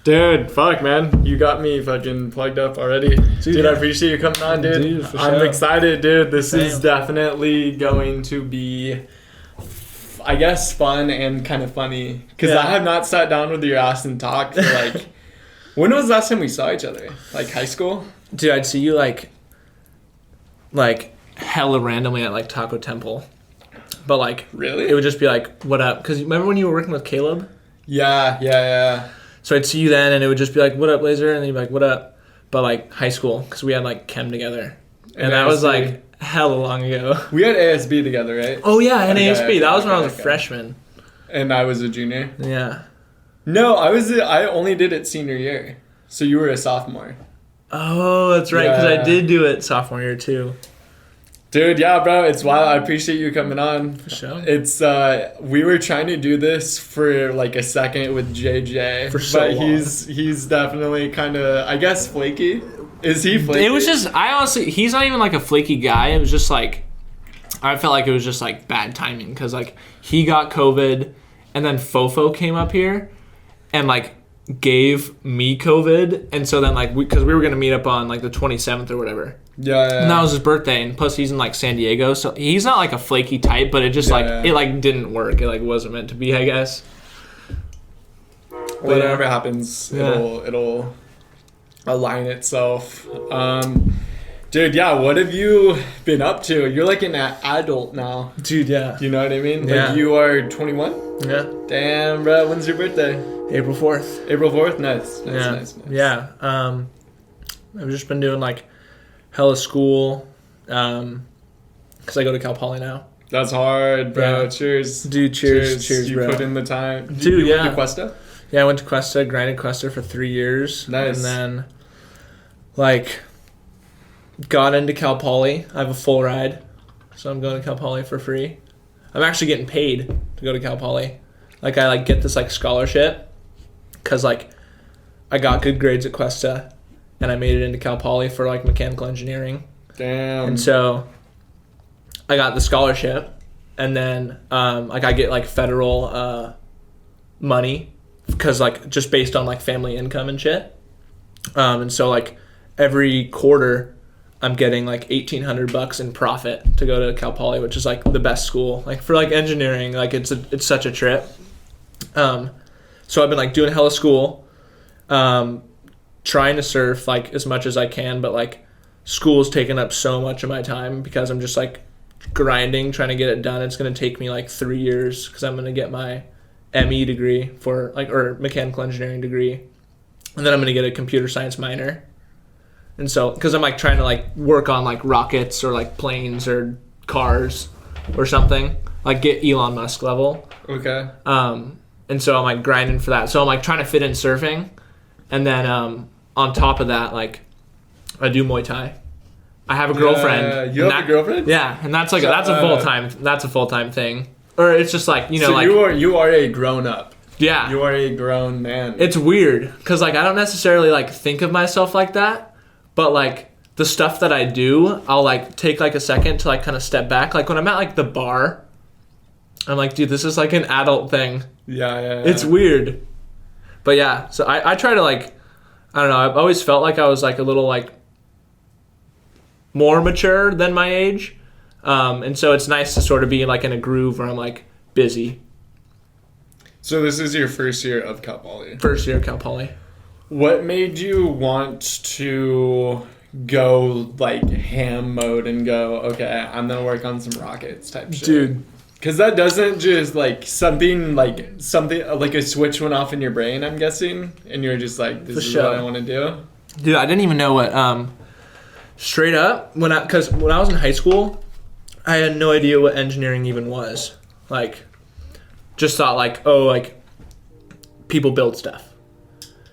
Dude, fuck, man. You got me fucking plugged up already. Dude, I appreciate you coming on, dude. I'm excited, dude. This is definitely going to be, I guess, fun and kind of funny. Because I have not sat down with your ass and talked for, like... When was the last time we saw each other? Like, high school? Dude, I'd see you, like hella randomly at, like, Taco Temple. But, like... Really? It would just be like, what up? Because remember when you were working with Caleb? Yeah. So I'd see you then, and it would just be like, what up, Laser? And then you'd be like, what up? But, like, high school, because we had, like, chem together. And that was, like, hella long ago. We had ASB together, right? Oh, yeah, and ASB. That was when I was a freshman. And I was a junior? Yeah. No, I only did it senior year. So you were a sophomore. Oh, that's right, because I did do it sophomore year, too. Dude, yeah, bro, it's wild. I appreciate you coming on. For sure. It's we were trying to do this for like a second with JJ, for so long. He's definitely kind of, I guess, flaky. Is he flaky? It was just, I honestly, he's not even like a flaky guy. It was just like, I felt like it was just like bad timing because like he got COVID and then Fofo came up here and like gave me COVID, and so then like because we were gonna meet up on like the 27th or whatever. Yeah. And that was his birthday, and plus he's in like San Diego, so he's not like a flaky type, but it just it like didn't work. It like wasn't meant to be, I guess. Whatever happens, it'll align itself. Dude, yeah, what have you been up to? You're like an adult now. Dude, yeah. You know what I mean? Yeah. Like you are 21? Yeah. Damn, bro. When's your birthday? April 4th. April 4th? Nice. Yeah. I've just been doing like hella school because I go to Cal Poly now. That's hard, bro. Yeah. Cheers. Dude, cheers, you bro. Put in the time. Dude, you went to Cuesta? Yeah, I went to Cuesta, grinded Cuesta for 3 years. Nice. And then, like, got into Cal Poly. I have a full ride, so I'm going to Cal Poly for free. I'm actually getting paid to go to Cal Poly. Like, I, like, get this, like, scholarship because, like, I got good grades at Cuesta, and I made it into Cal Poly for, like, mechanical engineering. Damn. And so I got the scholarship, and then, like, I get, like, federal money because, like, just based on, like, family income and shit. And so, like, every quarter I'm getting, like, $1,800 in profit to go to Cal Poly, which is, like, the best school. Like, for, like, engineering, like, it's such a trip. So I've been, like, doing hella school, trying to surf, like, as much as I can, but, like, school's taking up so much of my time because I'm just, like, grinding, trying to get it done. It's going to take me, like, 3 years because I'm going to get my ME degree for, like, or mechanical engineering degree. And then I'm going to get a computer science minor. And so, because I'm, like, trying to, like, work on, like, rockets or, like, planes or cars or something. Like, get Elon Musk level. Okay. And so I'm, like, grinding for that. So I'm, like, trying to fit in surfing. And then on top of that, like, I do Muay Thai. I have a girlfriend. You have a girlfriend? Yeah, and that's, like, that's a full-time thing. Or it's just, like, you know, so like... you are a grown-up. Yeah. You are a grown man. It's weird, because, like, I don't necessarily, like, think of myself like that, but, like, the stuff that I do, I'll, like, take, like, a second to, like, kind of step back. Like, when I'm at, like, the bar, I'm like, dude, this is, like, an adult thing. Yeah. It's weird. But, yeah, so I try to, like, I don't know, I've always felt like I was, like, a little, like, more mature than my age. And so it's nice to sort of be, like, in a groove where I'm, like, busy. So this is your first year of Cal Poly? First year of Cal Poly. What made you want to go, like, ham mode and go, okay, I'm going to work on some rockets type shit? Dude. Because that doesn't just, like, something, like a switch went off in your brain, I'm guessing, and you're just like, this is what I want to do? Dude, I didn't even know what, straight up, because when I was in high school, I had no idea what engineering even was. Like, just thought, like, oh, like, people build stuff.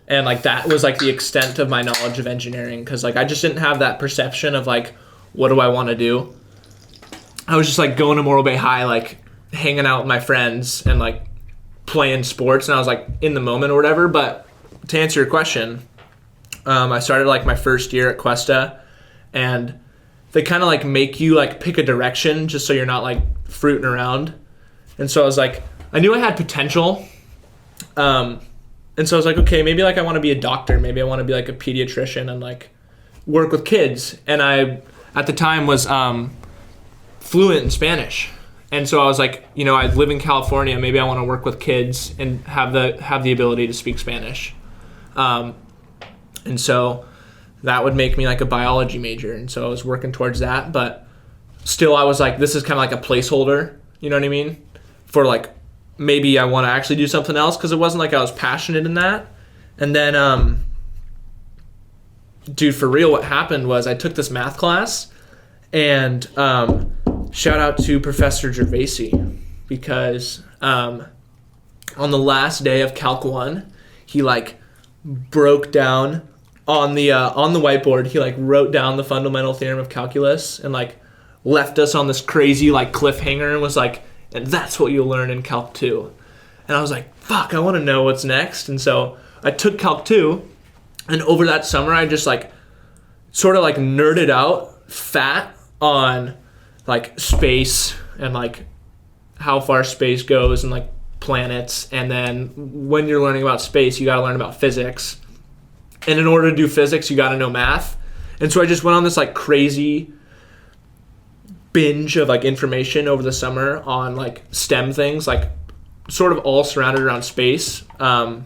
And, like, that was, like, the extent of my knowledge of engineering. Because, like, I just didn't have that perception of, like, what do I want to do? I was just, like, going to Morro Bay High, like, hanging out with my friends and, like, playing sports. And I was, like, in the moment or whatever. But to answer your question, I started, like, my first year at Cuesta. And they kind of, like, make you, like, pick a direction just so you're not, like, fruiting around. And so I was, like, I knew I had potential. and so I was like, okay, maybe like I want to be a doctor. Maybe I want to be like a pediatrician and like work with kids. And I, at the time, was fluent in Spanish. And so I was like, you know, I live in California. Maybe I want to work with kids and have the ability to speak Spanish. And so that would make me like a biology major. And so I was working towards that. But still, I was like, this is kind of like a placeholder. You know what I mean? For like, maybe I want to actually do something else, because it wasn't like I was passionate in that. And then, dude, for real, what happened was I took this math class, and shout out to Professor Gervaisi, because on the last day of Calc 1, he like broke down on the whiteboard. He like wrote down the fundamental theorem of calculus and like left us on this crazy like cliffhanger and was like, and that's what you'll learn in Calc 2. And I was like, fuck, I want to know what's next. And so I took Calc 2, and over that summer I just like sort of like nerded out fat on like space and like how far space goes and like planets. And then when you're learning about space, you got to learn about physics. And in order to do physics, you got to know math. And so I just went on this like crazy binge of like information over the summer on like STEM things, like sort of all surrounded around space. And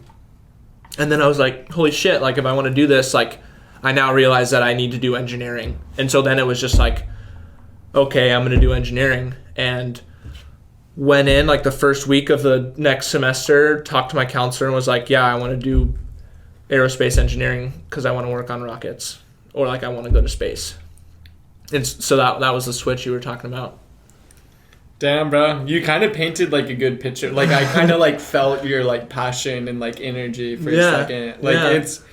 then I was like, holy shit, like if I want to do this, like I now realize that I need to do engineering. And so then it was just like, okay, I'm going to do engineering. And went in like the first week of the next semester, talked to my counselor and was like, yeah, I want to do aerospace engineering because I want to work on rockets, or like I want to go to space. And so that was the switch you were talking about. Damn, bro, you kind of painted like a good picture. Like I kind of like felt your like passion and like energy for a second. Like it's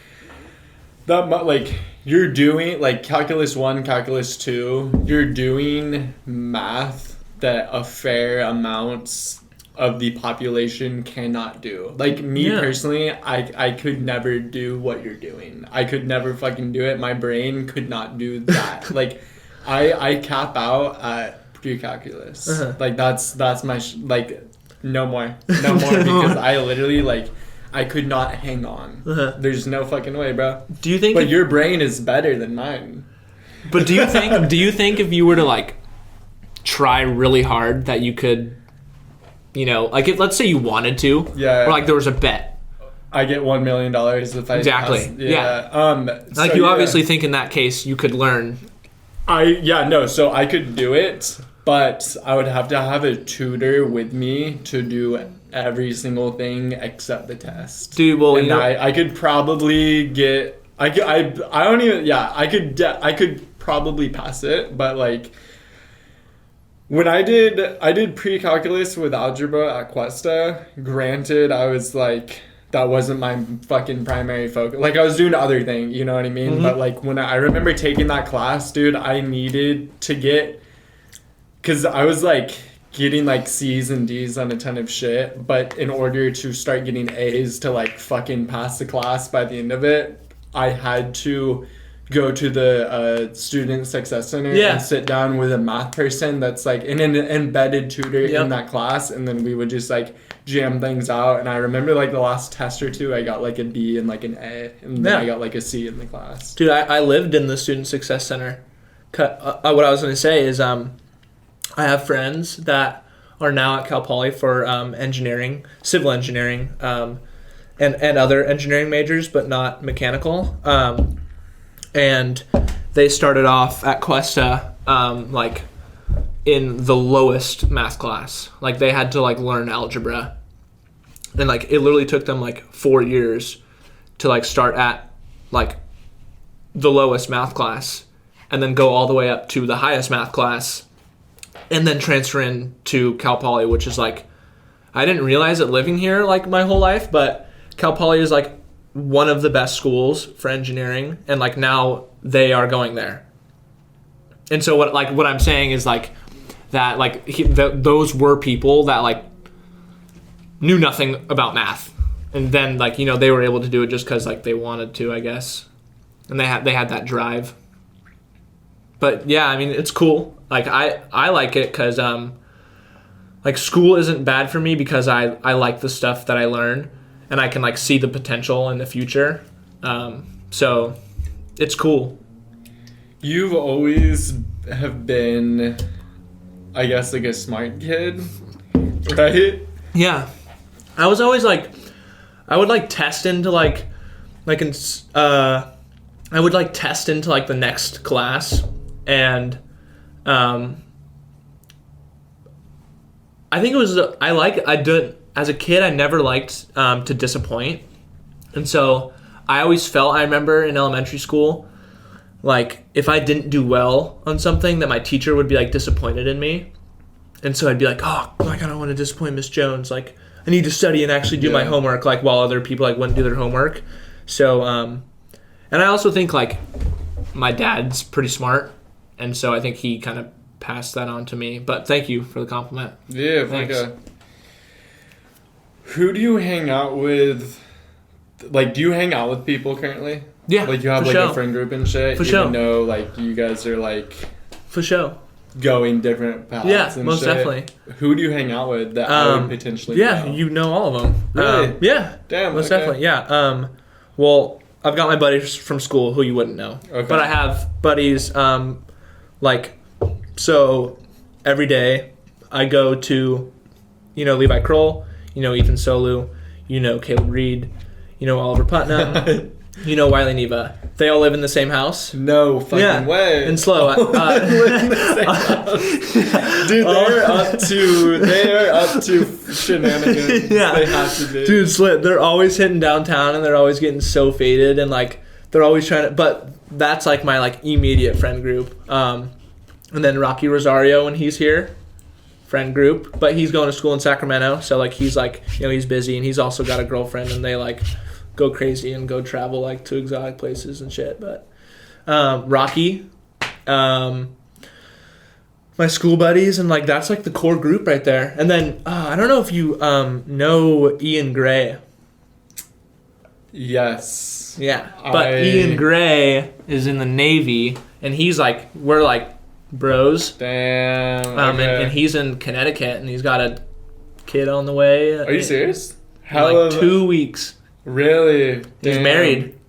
that like you're doing like calculus 1, calculus 2. You're doing math that a fair amount of the population cannot do. Like me personally, I could never do what you're doing. I could never fucking do it. My brain could not do that. Like I cap out at pre-calculus. Like that's my like no more because I literally like I could not hang on. There's no fucking way, bro. Do you think? But your brain is better than mine. But do you think if you were to like try really hard that you could, you know, like if, let's say you wanted to, or like there was a bet, I get $1 million if I exactly pass. Like so you obviously think in that case you could learn. So I could do it, but I would have to have a tutor with me to do every single thing except the test. Dude, well, and I could probably get I could probably pass it, but like when I did pre-calculus with algebra at Cuesta, granted I was like that wasn't my fucking primary focus. Like I was doing other things, you know what I mean? But like when I remember taking that class, dude, I needed to get, cause I was like getting like C's and D's on a ton of shit, but in order to start getting A's to like fucking pass the class by the end of it, I had to go to the student success center and sit down with a math person that's like an embedded tutor in that class, and then we would just like jam things out. And I remember like the last test or two I got like a B and like an A, and then I got like a C in the class. Dude, I lived in the student success center. What I was going to say is I have friends that are now at Cal Poly for engineering, civil engineering, and other engineering majors, but not mechanical. And they started off at Cuesta like in the lowest math class. Like they had to like learn algebra, and like it literally took them like 4 years to like start at like the lowest math class and then go all the way up to the highest math class and then transfer in to Cal Poly, which is like, I didn't realize it living here like my whole life, but Cal Poly is like one of the best schools for engineering, and like now they are going there. And so what I'm saying is like that like those were people that like knew nothing about math, and then like, you know, they were able to do it just because like they wanted to, I guess, and they had that drive. But yeah, I mean, it's cool. Like I like it because like school isn't bad for me because I like the stuff that I learn. and I can like see the potential in the future. So it's cool. You've always have been, I guess, like a smart kid, right? Yeah. I was always like, I would like test into I would like test into like the next class, and I think it was as a kid I never liked to disappoint, and so I always felt, I remember in elementary school, like if I didn't do well on something, that my teacher would be like disappointed in me, and so I'd be like, oh, like I don't want to disappoint Miss Jones, like I need to study and actually do my homework, like while other people like wouldn't do their homework. So and I also think like my dad's pretty smart, and so I think he kind of passed that on to me. But thank you for the compliment. Yeah, thanks. Who do you hang out with? Like, do you hang out with people currently? Yeah, like you have like a friend group and shit. For even sure. though like you guys are like for sure going different paths. Yeah, and most shit. definitely. Who do you hang out with that I would potentially? Yeah, know? you know all of them. Really? Yeah. Damn. Most definitely. Yeah. Well, I've got my buddies from school who you wouldn't know, but I have buddies. Like, so every day I go to, Levi Kroll, Ethan Solu, Caleb Reed, Oliver Putnam, Wiley Neva. They all live in the same house. No fucking way. In SLO. Dude, they are up to shenanigans. Yeah. They have to be. Dude, they're always hitting downtown and they're always getting so faded and like they're always trying to, but that's like my like immediate friend group. And then Rocky Rosario when he's here, friend group, but he's going to school in Sacramento, so like he's like, he's busy and he's also got a girlfriend and they like go crazy and go travel like to exotic places and shit. But Rocky, my school buddies, and like that's like the core group right there. And then I don't know if you know Ian Gray. Yes. Yeah, but Ian Gray is in the Navy and he's like, we're like bros. Damn. And he's in Connecticut and he's got a kid on the way. Are you serious? Like 2 weeks. Really? He's married.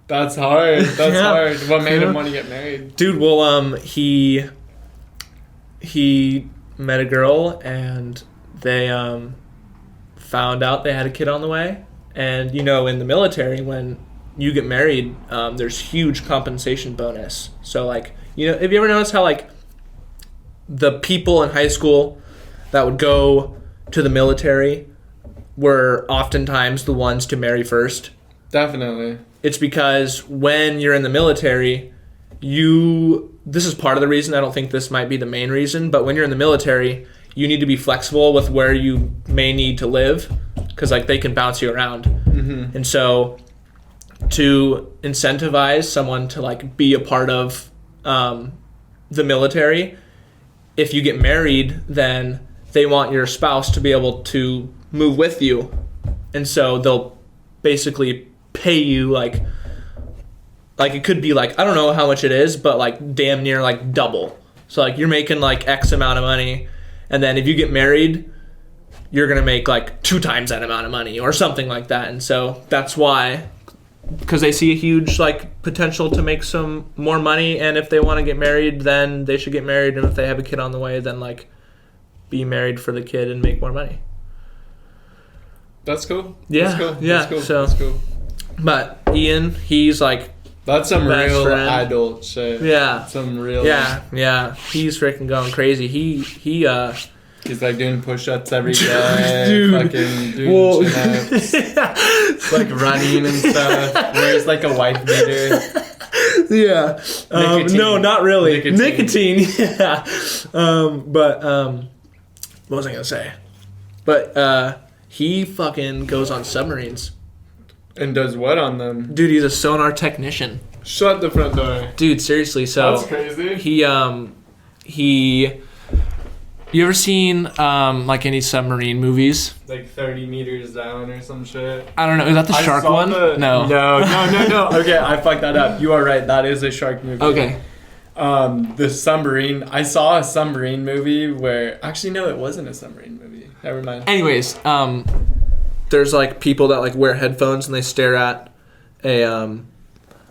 That's hard. That's hard. What made him want to get married? Dude, well, he met a girl and they found out they had a kid on the way. And, in the military, when you get married, there's huge compensation bonus. So, like, have you ever noticed how, like, the people in high school that would go to the military were oftentimes the ones to marry first? Definitely. It's because when you're in the military, this is part of the reason, I don't think this might be the main reason, but when you're in the military, you need to be flexible with where you may need to live, because like they can bounce you around. Mm-hmm. And so to incentivize someone to like be a part of the military, if you get married, then they want your spouse to be able to move with you, and so they'll basically pay you like it could be like, I don't know how much it is, but like damn near like double. So like you're making like X amount of money, and then if you get married, you're gonna make like 2 times that amount of money or something like that. And so that's why, because they see a huge like potential to make some more money, and if they want to get married, then they should get married, and if they have a kid on the way, then like be married for the kid and make more money. That's cool. Yeah. That's cool. Yeah. That's cool. So, that's cool. But Ian, he's like, that's some real friend. adult shit. Yeah. Some real. Yeah. He's freaking going crazy. He's like doing push-ups every day. Dude. Fucking doing chin-ups. Like running and stuff. Wears like a wife beater. Yeah. No, not really. Nicotine. Yeah. But what was I gonna say? But he fucking goes on submarines. And does what on them? Dude, he's a sonar technician. Shut the front door. Dude, seriously. So that's crazy. He. You ever seen like any submarine movies? Like 30 meters down or some shit. I don't know. Is that the shark one? No. No. Okay, I fucked that up. You are right. That is a shark movie. Okay. The submarine. I saw a submarine movie where... Actually, no, it wasn't a submarine movie. Never mind. Anyways, there's like people that like wear headphones and they stare at a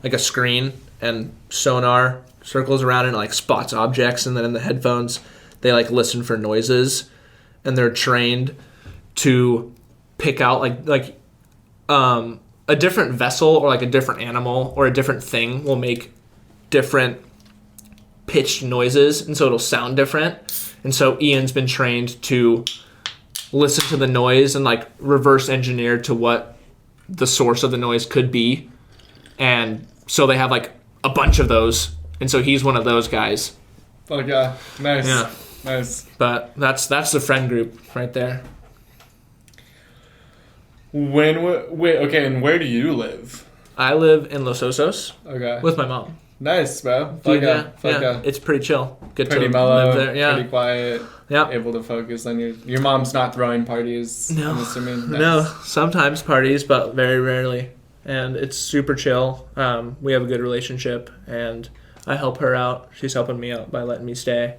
like a screen, and sonar circles around and like spots objects, and then in the headphones they like listen for noises, and they're trained to pick out like a different vessel or like a different animal or a different thing will make different pitched noises, and so it'll sound different. And so Ian's been trained to listen to the noise and like reverse engineer to what the source of the noise could be. And so they have like a bunch of those, and so he's one of those guys. Fuck yeah. Nice. Yeah. Nice. But that's the friend group right there. Okay, and where do you live? I live in Los Osos. Okay. With my mom. Nice, bro. Dude, yeah. It's pretty chill. Good pretty to mellow, live there. Yeah. pretty quiet. Yeah. Able to focus on your mom's not throwing parties. No. I'm assuming. Nice. No. Sometimes parties, but very rarely. And it's super chill. We have a good relationship, and I help her out. She's helping me out by letting me stay.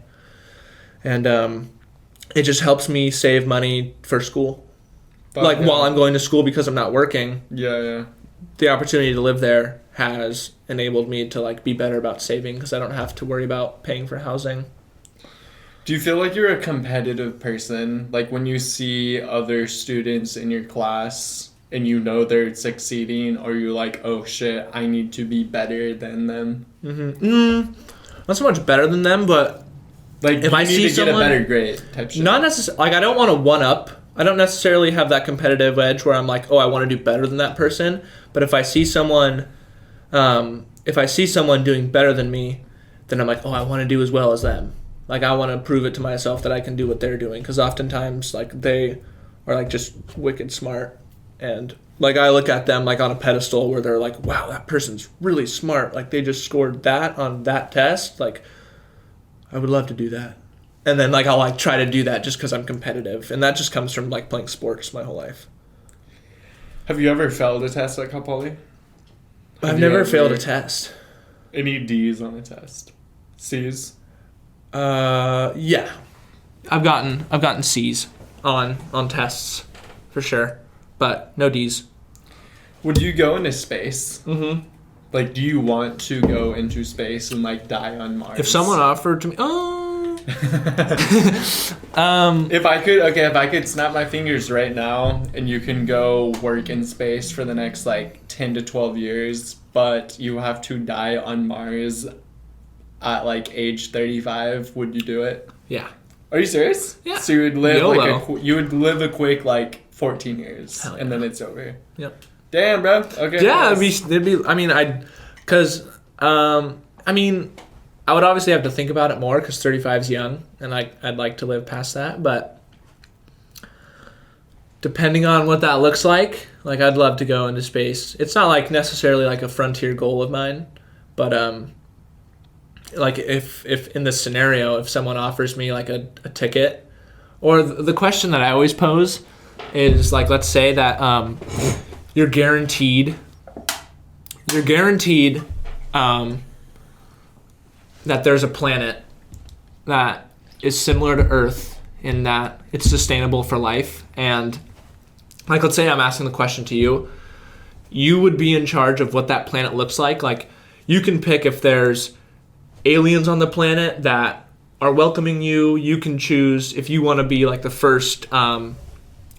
And it just helps me save money for school. But, while I'm going to school because I'm not working. Yeah. The opportunity to live there has enabled me to like be better about saving because I don't have to worry about paying for housing. Do you feel like you're a competitive person? Like when you see other students in your class and you know they're succeeding, or you're like, oh shit, I need to be better than them? Not so much better than them, but like if I see someone, get a better grade type shit. Not necessarily. Like I don't want to one up. I don't necessarily have that competitive edge where I'm like, oh, I want to do better than that person. But if I see someone doing better than me, then I'm like, oh, I want to do as well as them. Like I want to prove it to myself that I can do what they're doing, because oftentimes like they are like just wicked smart, and like I look at them like on a pedestal where they're like, wow, that person's really smart. Like they just scored that on that test. Like I would love to do that. And then like I'll like try to do that just because I'm competitive, and that just comes from like playing sports my whole life. Have you ever failed a test at Cal Poly? I've never failed a test. Any D's on a test? C's? Yeah. I've gotten C's on tests for sure, but no D's. Would you go into space? Mm-hmm. Like, do you want to go into space and like die on Mars? If someone offered to me, if I could snap my fingers right now and you can go work in space for the next like 10 to 12 years, but you have to die on Mars at like age 35, would you do it? Yeah. Are you serious? Yeah. So you would live YOLO. a quick like 14 years and then it's over. Yep. Damn, bro. Okay. Yeah, it'd be I mean, I would obviously have to think about it more because 35 is young, and I'd like to live past that. But depending on what that looks like I'd love to go into space. It's not like necessarily like a frontier goal of mine, but like if in this scenario, if someone offers me like a ticket, or the question that I always pose is like, let's say that you're guaranteed that there's a planet that is similar to Earth in that it's sustainable for life. And like, let's say I'm asking the question to you. You would be in charge of what that planet looks like. Like, you can pick if there's aliens on the planet that are welcoming you. You can choose if you want to be like the first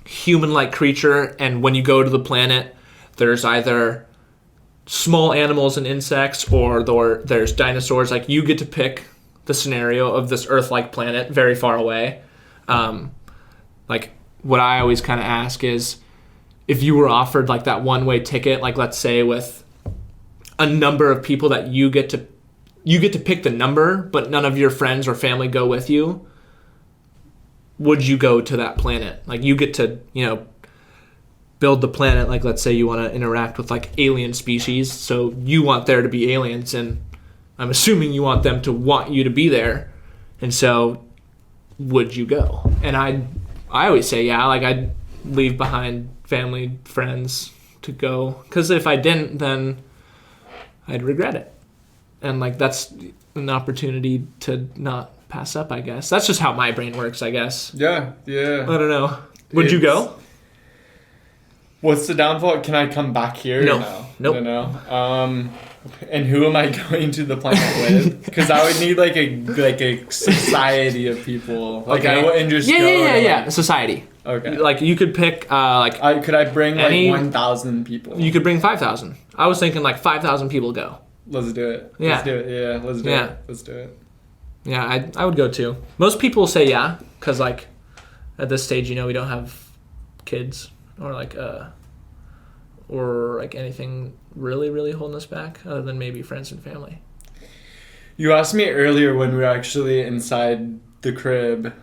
human-like creature. And when you go to the planet, there's either small animals and insects, or there's dinosaurs. Like, you get to pick the scenario of this Earth-like planet very far away. Like, what I always kind of ask is, if you were offered like that one-way ticket, like let's say with a number of people that you get to pick the number, but none of your friends or family go with you, would you go to that planet? Like, you get to, build the planet. Like, let's say you want to interact with like alien species, so you want there to be aliens, and I'm assuming you want them to want you to be there, and so would you go? And I always say yeah. Like, I'd leave behind family, friends to go, because if I didn't, then I'd regret it, and like that's an opportunity to not pass up, I guess. That's just how my brain works, I guess. Yeah. I don't know. Would you go? What's the downfall? Can I come back here? No. Nope. No. And who am I going to the planet with? Because I would need like a society of people. Like Okay. I wouldn't just Yeah. Society. Okay. Like you could pick could I bring like 1,000 people? You could bring 5,000. I was thinking like 5,000 people go. Let's do it. Yeah. Let's do it. Yeah. Let's do it. Let's do it. Yeah, I would go too. Most people say yeah, because like at this stage, we don't have kids or like anything really holding us back other than maybe friends and family. You asked me earlier when we were actually inside the crib.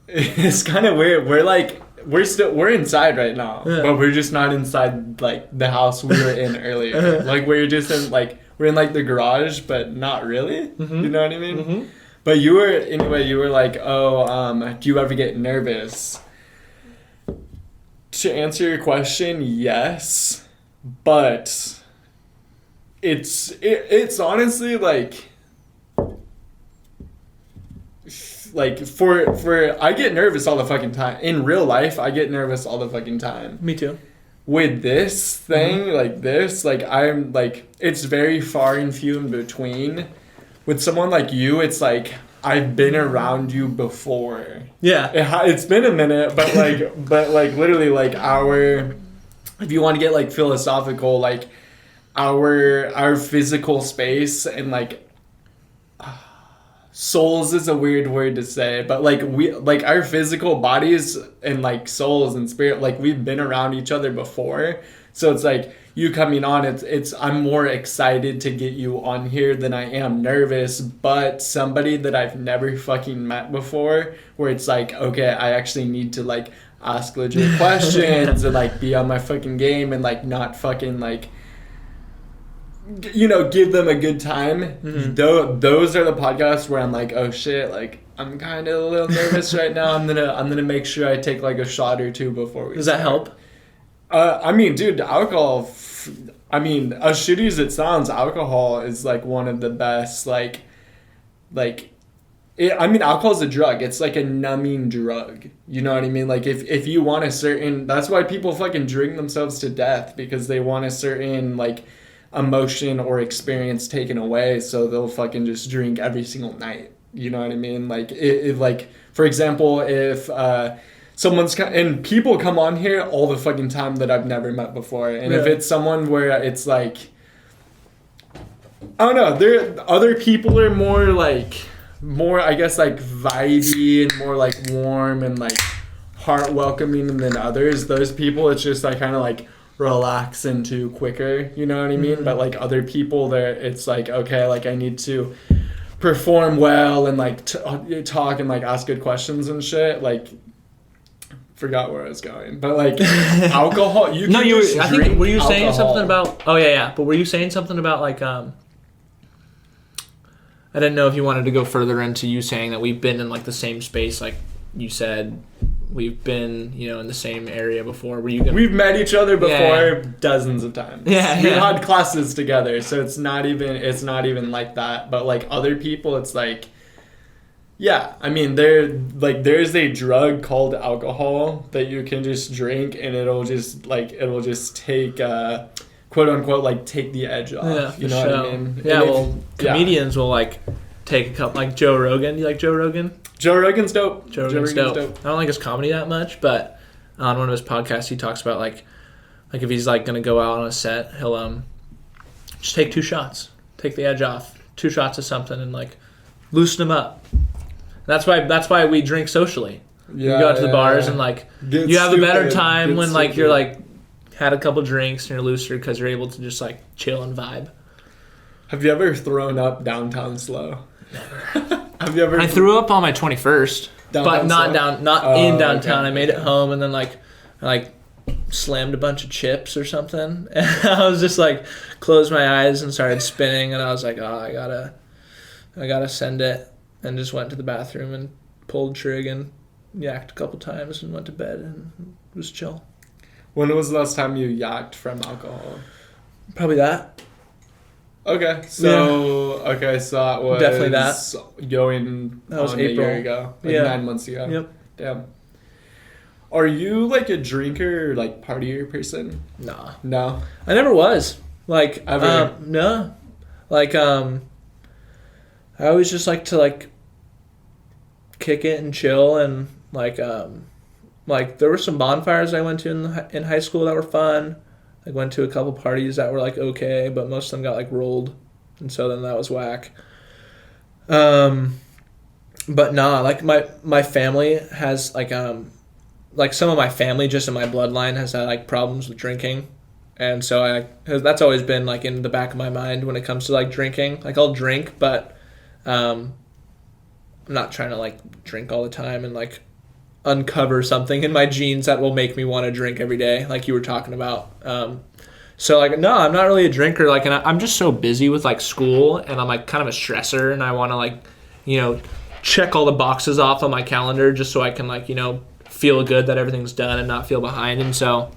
It's kind of weird. We're inside right now, but we're just not inside like the house we were in earlier. Like we're just in like we're in like the garage, but not really. Mm-hmm. You know what I mean? Mm-hmm. But you were like, oh, do you ever get nervous? To answer your question, yes, but it's honestly like for I get nervous all the fucking time. In real life, I get nervous all the fucking time. Me too. With this thing, I'm like, it's very far and few in between. With someone like you, it's like, I've been around you before. Yeah. It's been a minute, but literally like if you want to get like philosophical, like our physical space and like, souls is a weird word to say, but like our physical bodies and like souls and spirit, like we've been around each other before. So it's like you coming on, it's I'm more excited to get you on here than I am nervous. But somebody that I've never fucking met before, where it's like, okay, I actually need to like ask legit questions and like be on my fucking game and like not fucking like, give them a good time. Mm-hmm. Those are the podcasts where I'm like, oh shit, like I'm kind of a little nervous right now. I'm gonna make sure I take like a shot or two before we. Does that help? I mean, dude, alcohol. I mean, as shitty as it sounds, alcohol is like one of the best. Alcohol is a drug. It's like a numbing drug. You know what I mean? Like if you want a certain, that's why people fucking drink themselves to death, because they want a certain like emotion or experience taken away, so they'll fucking just drink every single night. You know what I mean? Like like for example, if and people come on here all the fucking time that I've never met before, and if it's someone where it's like, I don't know, other people are more I guess like vibey and more like warm and like heart welcoming than others. Those people, it's just like kind of like relax into quicker, you know what I mean? Mm-hmm. But like other people, it's like, okay, like I need to perform well and like talk and like ask good questions and shit. Like, forgot where I was going, but like alcohol, you can just I think, were you alcohol. Saying something about, but were you saying something about like, I didn't know if you wanted to go further into you saying that we've been in like the same space, like you said, we've been, in the same area before. We've met each other before dozens of times. We've had classes together, so it's not even like that. But like other people, it's like, I mean, there's a drug called alcohol that you can just drink and it'll just take quote unquote like take the edge off. Yeah, you know what I mean? Yeah, comedians will like take a couple, like Joe Rogan. Do you like Joe Rogan? Joe Rogan's dope. Joe Rogan's dope. I don't like his comedy that much, but on one of his podcasts, he talks about like if he's like gonna go out on a set, he'll just take 2 shots, take the edge off, 2 shots of something, and like loosen him up. That's why we drink socially. Yeah, you go out to the bars and like you have a better time when like you're like had a couple drinks and you're looser because you're able to just like chill and vibe. Have you ever thrown up downtown slow? Never. Have you ever? I threw up on my 21st, but not in downtown. Okay. I made it home and then I slammed a bunch of chips or something. And I was just like closed my eyes and started spinning, and I was like, oh, I gotta send it, and just went to the bathroom and pulled trig and yacked a couple times and went to bed and it was chill. When was the last time you yacked from alcohol? Probably that. Okay, so that was definitely that. Going that was on April. a year ago, 9 months ago. Yep. Damn. Are you like a drinker or like partier person? Nah. No. I never was. Like, Ever? no. Like, I always just like to like kick it and chill, and like there were some bonfires I went to in high school that were fun. I went to a couple parties that were like okay, but most of them got like rolled, and so then that was whack. But nah, like my family has like some of my family just in my bloodline has had like problems with drinking, and so that's always been like in the back of my mind when it comes to like drinking. Like I'll drink, but I'm not trying to like drink all the time and like uncover something in my genes that will make me want to drink every day, like you were talking about. So like no, I'm not really a drinker. Like, and I'm just so busy with like school, and I'm like kind of a stressor, and I want to like, you know, check all the boxes off on my calendar just so I can like, you know, feel good that everything's done and not feel behind. And so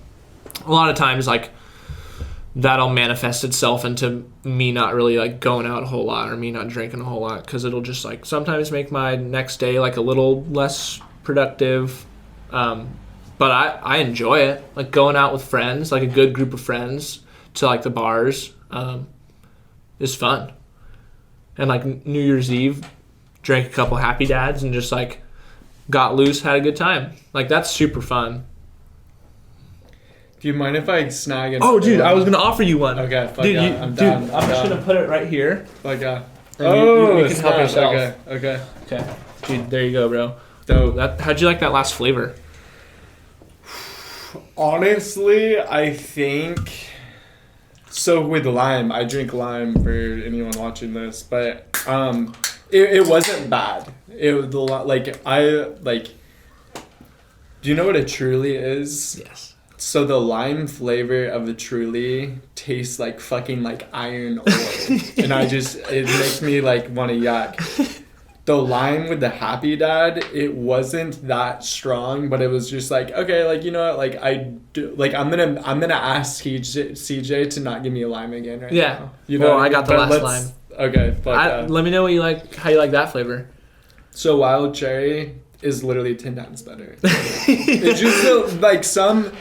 a lot of times like that'll manifest itself into me not really like going out a whole lot or me not drinking a whole lot, because it'll just like sometimes make my next day like a little less productive. But I enjoy it, like going out with friends, like a good group of friends to like the bars is fun. And like New Year's Eve, drank a couple Happy Dads and just like got loose, had a good time. Like that's super fun. Do you mind if I snag it? Oh, dude, I was gonna offer you one. Okay, fuck dude, yeah, I'm down. Dude, I'm just gonna put it right here. Fuck yeah. You can help yourself. Okay. Dude, there you go, bro. Dope. How'd you like that last flavor? Honestly, I think so. With lime, I drink lime for anyone watching this, but it wasn't bad. It was like do you know what a Truly is? Yes. So the lime flavor of the Truly tastes like fucking like iron ore, and it makes me like want to yak. The lime with the Happy Dad, it wasn't that strong, but it was just like, okay, like, you know what, like I'm gonna ask CJ to not give me a lime again right now. You know, well, I got the last lime. Okay, let me know what you like, how you like that flavor. So wild cherry is literally 10 times better. It's just like some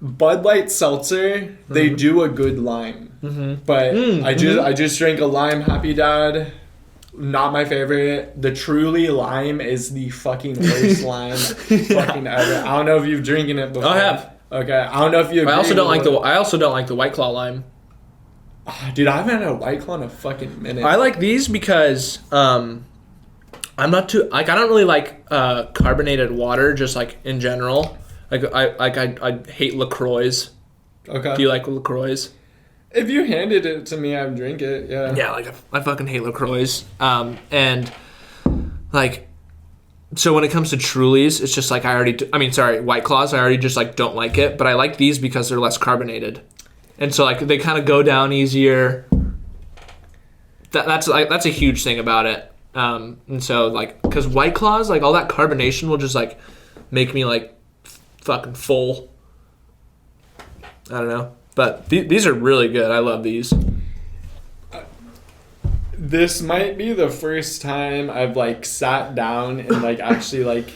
Bud Light seltzer, they do a good lime, but I just drank a lime Happy Dad. Not my favorite. The Truly lime is the fucking worst lime fucking ever. I don't know if you've drinking it before. I have. Okay, I don't know if you. I also don't like the White Claw lime. Dude, I haven't had a White Claw in a fucking minute. I like these because I'm not too like I don't really like carbonated water just like in general. Like I hate LaCroix. Okay. Do you like LaCroix? If you handed it to me, I'd drink it, yeah. Yeah, like, I fucking hate LaCroix. And, like, so when it comes to Trulies, it's just, like, White Claws, I already just, like, don't like it. But I like these because they're less carbonated. And so, like, they kind of go down easier. That's a huge thing about it. And so, like, because White Claws, like, all that carbonation will just, like, make me, like, fucking full. I don't know. But these are really good. I love these. This might be the first time I've like sat down and like actually like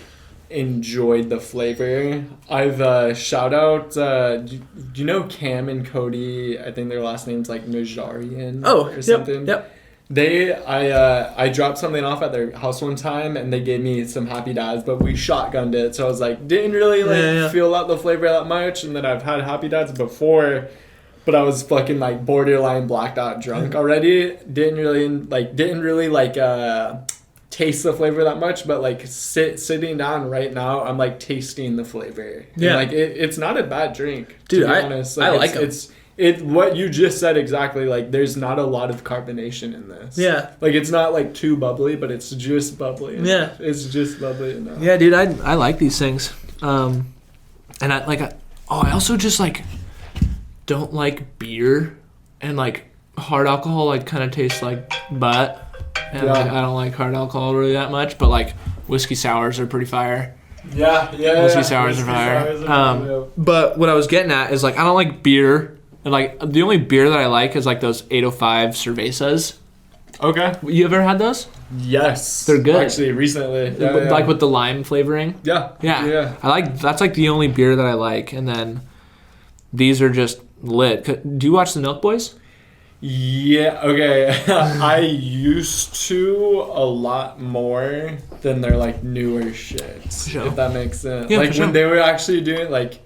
enjoyed the flavor. I've shout out. Do you know Cam and Cody? I think their last name's like Najarian or something. Yep. I dropped something off at their house one time and they gave me some Happy Dads, but we shotgunned it, so I was like didn't really feel out the flavor that much. And then I've had Happy Dads before, but I was fucking like borderline blacked out drunk already. Didn't really taste the flavor that much, but like sitting down right now, I'm like tasting the flavor. Yeah, and, like it's not a bad drink, dude. To be honest, like, I like them. It's what you just said exactly. Like, there's not a lot of carbonation in this. Yeah. Like, it's not, like, too bubbly, but it's just bubbly enough. Yeah. It's just bubbly enough. Yeah, dude, I like these things. And I also just, like, don't like beer. And, like, hard alcohol, like, kind of tastes like butt. And, like, I don't like hard alcohol really that much. But, like, whiskey sours are pretty fire. Yeah. Whiskey sours are fire. But what I was getting at is, like, I don't like beer. And, like, the only beer that I like is, like, those 805 cervezas. Okay. You ever had those? Yes. They're good. Actually, recently. Yeah, Like with the lime flavoring? Yeah. Yeah. That's like the only beer that I like. And then these are just lit. Do you watch the Milk Boys? Yeah, okay. I used to a lot more than their like newer shit. Sure. If that makes sense. Yeah, like sure. when they were actually doing like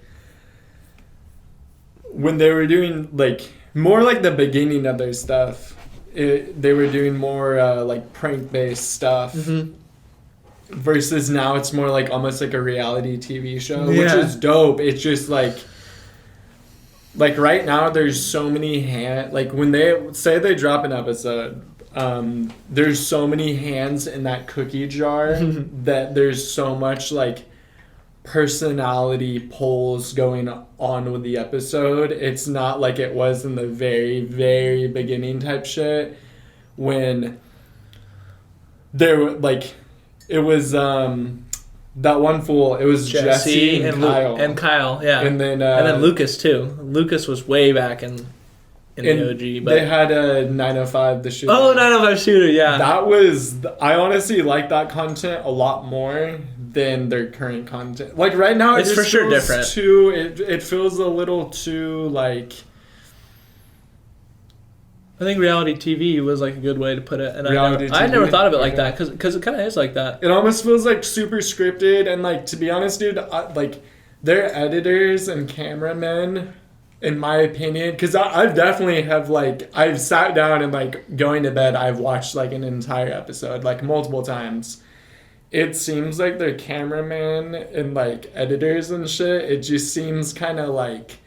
more like the beginning of their stuff. They were doing more like prank based stuff. Mm-hmm. Versus now it's more like almost like a reality TV show, Yeah. which is dope. It's just like right now there's so many like when they say they drop an episode, there's so many hands in that cookie jar that there's so much like personality polls going on with the episode. It's not like it was in the very, very beginning type shit when there like it was that one fool. It was Jesse and Kyle. And Kyle, yeah. And then Lucas too. Lucas was way back in the OG. But they had a 905 the shooter. Oh, 905 shooter, yeah. That was I honestly like that content a lot more than their current content. Like right now, it's for sure different. It feels a little too like. I think reality TV was like a good way to put it, and I never thought of it like that because it kind of is like that. It almost feels like super scripted, and like to be honest, dude, like their editors and cameramen, in my opinion, because I've definitely have like I've sat down and like going to bed, I've watched like an entire episode like multiple times. It seems like their cameramen and like editors and shit, it just seems kind of like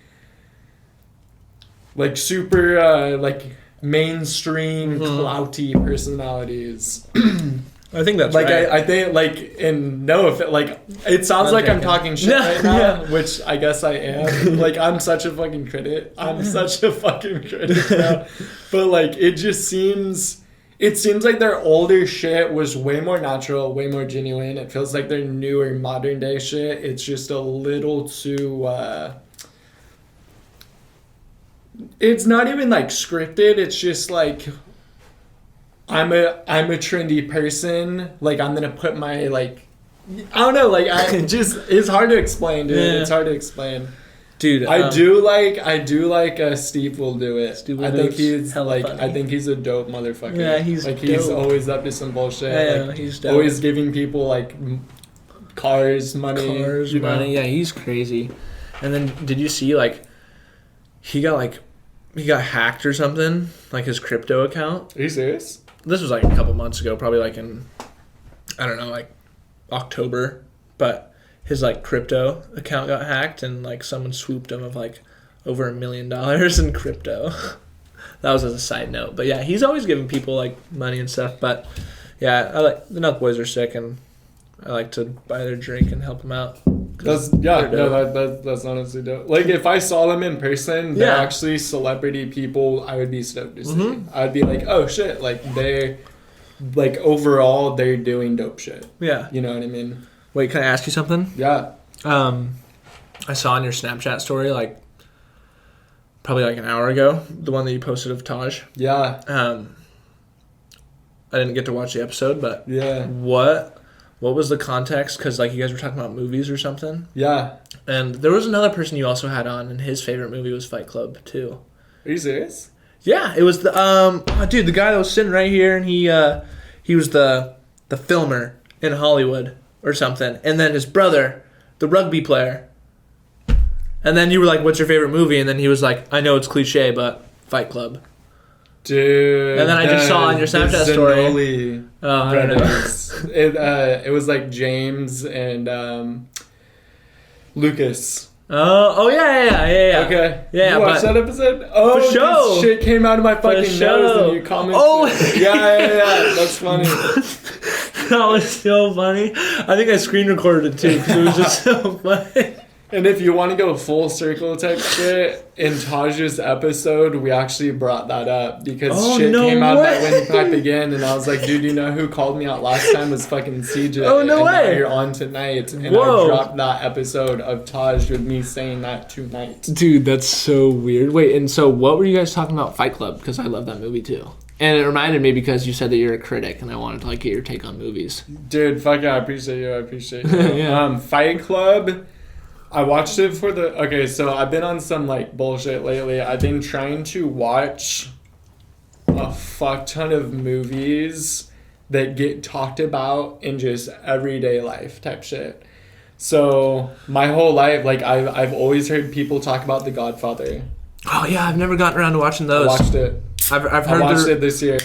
super like mainstream clouty personalities. I think that's like right. I think like in no if it, like it sounds like I'm talking shit right now, which I guess I am. Like I'm such a fucking critic. I'm such a fucking critic now. But like it seems like their older shit was way more natural, way more genuine. It feels like their newer modern day shit, it's just a little too it's not even like scripted. It's just like I'm a trendy person. Like I'm gonna put my like I don't know. Like it's hard to explain, dude. Yeah. It's hard to explain, dude. I do like Steve will do it. I think he's like funny. I think he's a dope motherfucker. Yeah, he's dope. He's always up to some bullshit. Yeah, like, he's dope. Always giving people like cars, money. Money. Yeah, he's crazy. And then did you see like he got hacked or something, like his crypto account? Are you serious? This was like a couple months ago, probably like in, I don't know, like October. But his like crypto account got hacked and like someone swooped him of like over $1 million in crypto. That was as a side note. But yeah, he's always giving people like money and stuff. But yeah, I like the Nelk Boys are sick and I like to buy their drink and help them out. That's honestly dope. Like if I saw them in person, they're actually celebrity people, I would be stoked to see. I'd be like, oh shit, like they're like overall they're doing dope shit. Yeah. You know what I mean? Wait, can I ask you something? Yeah. I saw on your Snapchat story like probably like an hour ago, the one that you posted of Taj. Yeah. I didn't get to watch the episode, but yeah. What was the context? Because like you guys were talking about movies or something. Yeah. And there was another person you also had on, and his favorite movie was Fight Club too. Are you serious? Yeah, it was the dude, the guy that was sitting right here, and he was the filmer in Hollywood or something, and then his brother, the rugby player. And then you were like, "What's your favorite movie?" And then he was like, "I know it's cliche, but Fight Club." Dude. And then I just saw on your Snapchat story. Oh, I don't know. It was like James and Lucas. Oh yeah. Okay. Yeah. You watched that episode? Oh, for sure. This shit came out of my fucking nose and you commented. Oh, yeah. That's funny. That was so funny. I think I screen recorded it too because it was just so funny. And if you want to go full circle type shit, in Taj's episode, we actually brought that up because came out that went back again, and I was like, dude, you know who called me out last time was fucking CJ. Oh, no way. Now you're on tonight. And I dropped that episode of Taj with me saying that tonight. Dude, that's so weird. Wait, and so what were you guys talking about Fight Club? Because I love that movie too. And it reminded me because you said that you're a critic, and I wanted to like get your take on movies. Dude, fuck yeah, I appreciate you. Yeah. Fight Club. I watched it for the... Okay, so I've been on some, like, bullshit lately. I've been trying to watch a fuck ton of movies that get talked about in just everyday life type shit. So, my whole life, like, I've always heard people talk about The Godfather. Oh, yeah, I've never gotten around to watching those. I watched it. I've heard I watched it this year.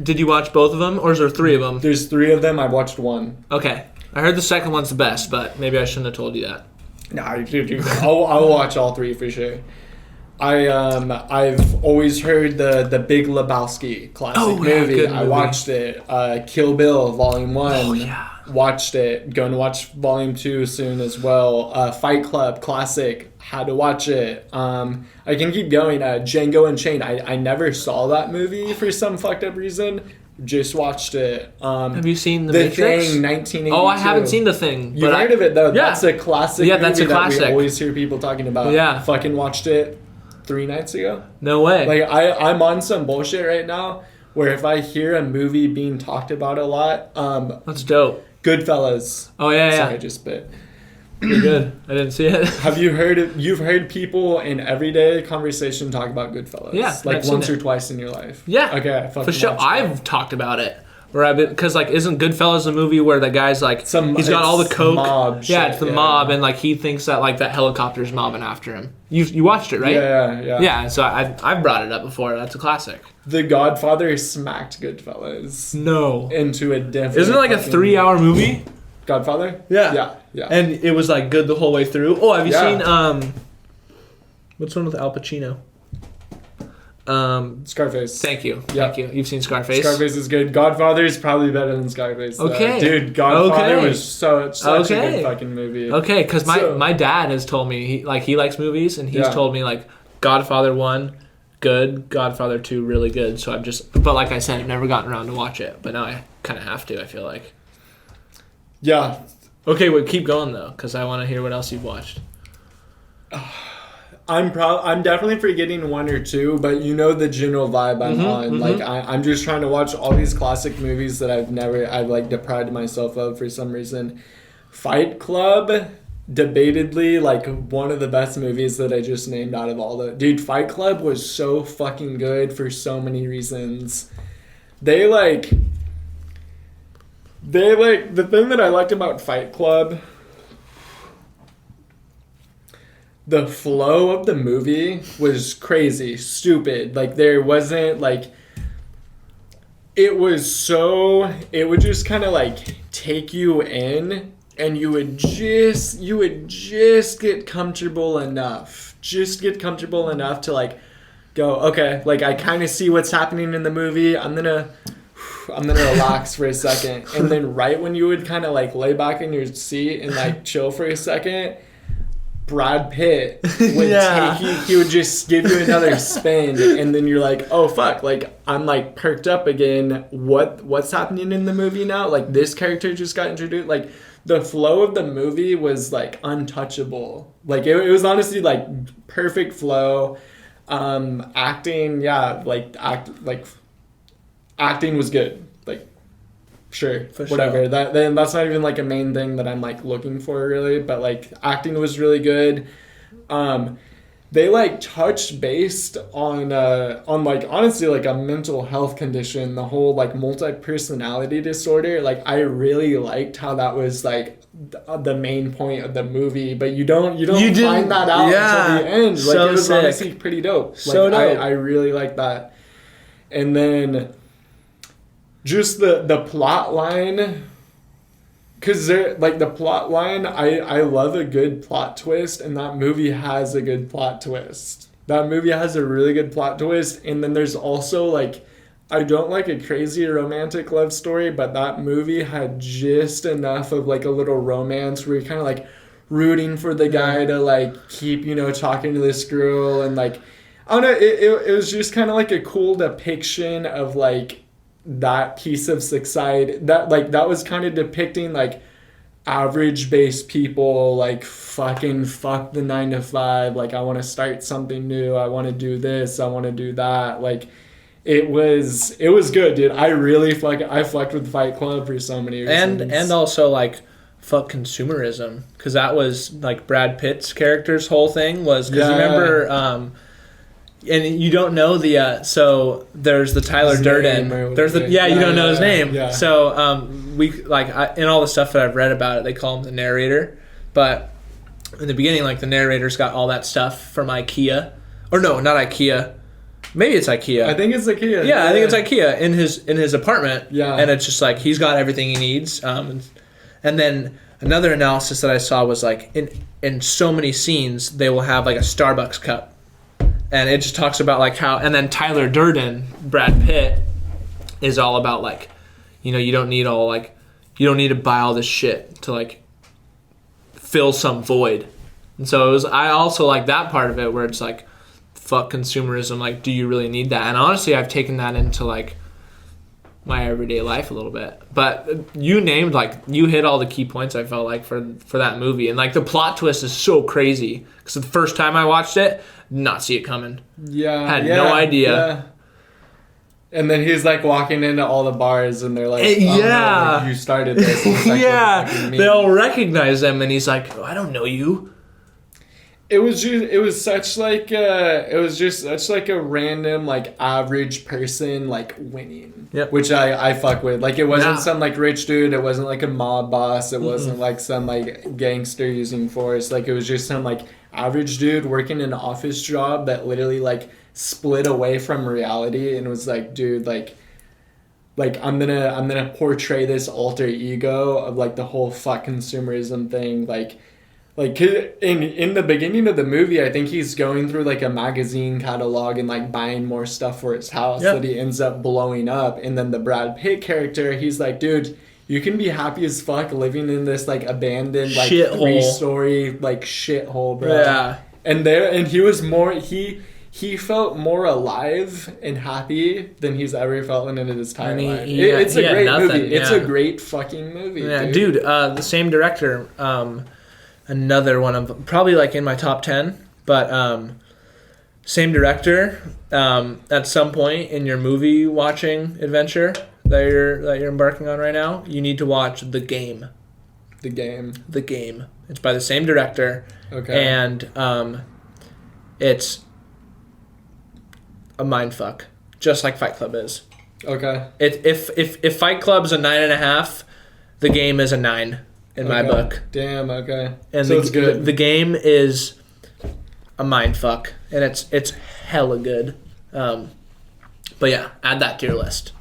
Did you watch both of them, or is there 3 of them? There's 3 of them. I watched 1. Okay. I heard the second one's the best, but maybe I shouldn't have told you that. Nah, dude, I'll watch all 3 for sure. I've always heard the Big Lebowski classic movie. I watched it. Kill Bill Volume 1. Oh yeah. Watched it. Going to watch Volume 2 soon as well. Fight Club classic. Had to watch it. I can keep going. Django Unchained. I never saw that movie for some fucked up reason. Just watched it. Have you seen The Matrix? Thing, 1982. Oh, I haven't seen The Thing. You've heard of it, though. Yeah. That's a classic movie that's a classic. that we always hear people talking about. Yeah. Fucking watched it 3 nights ago. No way. Like, I'm on some bullshit right now where if I hear a movie being talked about a lot, that's dope. Goodfellas. Oh, yeah. Sorry, I just spit. You're good. I didn't see it. Have you heard you've heard people in everyday conversation talk about Goodfellas? Yeah. Like once or twice in your life? Yeah. Okay, for sure. I've talked about it. Where I've been, because like, isn't Goodfellas a movie where the guy's like, he's got all the coke, mob shit, it's the mob, and like he thinks that like that helicopter's mobbing after him. You watched it, right? Yeah. Yeah, so I've brought it up before. That's a classic. The Godfather smacked Goodfellas. No. Into a different. Isn't it like a 3-hour movie? Godfather? Yeah. And it was like good the whole way through. Oh, have you seen what's one with Al Pacino? Scarface. Thank you. You've seen Scarface? Scarface is good. Godfather is probably better than Scarface. Okay. Dude, Godfather was such a good fucking movie. Okay, because my dad has told me he likes movies, and he's told me like Godfather 1 good, Godfather 2 really good. So but like I said, I've never gotten around to watch it, but now I kind of have to. I feel like. Yeah. Okay, well, keep going though, because I want to hear what else you've watched. I'm definitely forgetting 1 or 2, but you know the general vibe I'm on. Like I'm just trying to watch all these classic movies that I've like deprived myself of for some reason. Fight Club, debatedly like one of the best movies that I just named out of all the... Dude, Fight Club was so fucking good for so many reasons. The thing that I liked about Fight Club, the flow of the movie was crazy, stupid. Like there wasn't like, it would just kind of like take you in, and you would just get comfortable enough to like go, okay, like I kind of see what's happening in the movie. I'm gonna relax for a second. And then right when you would kind of like lay back in your seat and like chill for a second, Brad Pitt would take you, he would just give you another spin, and then you're like, oh fuck, like I'm like perked up again. What's happening in the movie now? Like this character just got introduced. Like the flow of the movie was like untouchable. Like it was honestly like perfect flow. Acting, acting was good. Like sure, whatever. Sure. That's not even like a main thing that I'm like looking for really, but like acting was really good. They like touched based on like honestly like a mental health condition, the whole like multi-personality disorder. Like I really liked how that was like the main point of the movie, but you don't find that out until the end. Like it was honestly pretty dope. So dope. I really like that. And then just the plot line, because the plot line, I love a good plot twist, and that movie has a good plot twist. That movie has a really good plot twist, and then there's also like, I don't like a crazy romantic love story, but that movie had just enough of like a little romance where you're kind of like rooting for the guy to like keep, talking to this girl, and like, I don't know, it was just kind of like a cool depiction of like that piece of society that was kind of depicting like average based people, like fuck the 9 to 5, like I want to start something new, I want to do this, I want to do that, like, it was good, dude. I really fucked with Fight Club for so many reasons. And also like fuck consumerism, because that was like Brad Pitt's character's whole thing was because you remember and you don't know the so there's the Tyler Durden. There's the you don't know his name. Yeah. So we like in all the stuff that I've read about it, they call him the narrator. But in the beginning, like the narrator's got all that stuff from IKEA, or no, not IKEA. Maybe it's IKEA. I think it's IKEA. Yeah, I think it's IKEA in his apartment. Yeah, and it's just like he's got everything he needs. And then another analysis that I saw was like in so many scenes they will have like a Starbucks cup. And it just talks about like how, and then Tyler Durden, Brad Pitt, is all about like, you know, you don't need to buy all this shit to like fill some void. And so I also like that part of it where it's like, fuck consumerism. Like, do you really need that? And honestly, I've taken that into like my everyday life a little bit. But you hit all the key points I felt like for that movie. And like the plot twist is so crazy because the first time I watched it, not see it coming. Yeah. Had no idea. Yeah. And then he's like walking into all the bars and they're like, yeah, no, like, you started this. Like, yeah. They all recognize him and he's like, oh, I don't know you. It was such like a random like average person like winning. Yep. Which I fuck with. Like it wasn't some like rich dude, it wasn't like a mob boss, it wasn't like some like gangster using force. Like it was just some like average dude working an office job that literally like split away from reality and was like, dude, like I'm gonna portray this alter ego of like the whole fuck consumerism thing. Like in the beginning of the movie, I think he's going through like a magazine catalog and like buying more stuff for his house that he ends up blowing up. And then the Brad Pitt character, he's like, dude, you can be happy as fuck living in this like abandoned like shit-hole. 3-story like shithole, bro. Yeah. And he was more he felt more alive and happy than he's ever felt in his entire life. It's a great movie. Yeah. It's a great fucking movie. Yeah, dude. The same director. Another one of probably like in my top 10, but same director. At some point in your movie watching adventure that you're embarking on right now, you need to watch The Game. The Game. It's by the same director. Okay. And it's a mindfuck, just like Fight Club is. Okay. If Fight Club's a 9.5, The Game is a 9. In my book. Damn, okay. And so it's good. The Game is a mindfuck, and it's hella good. But yeah, add that to your list.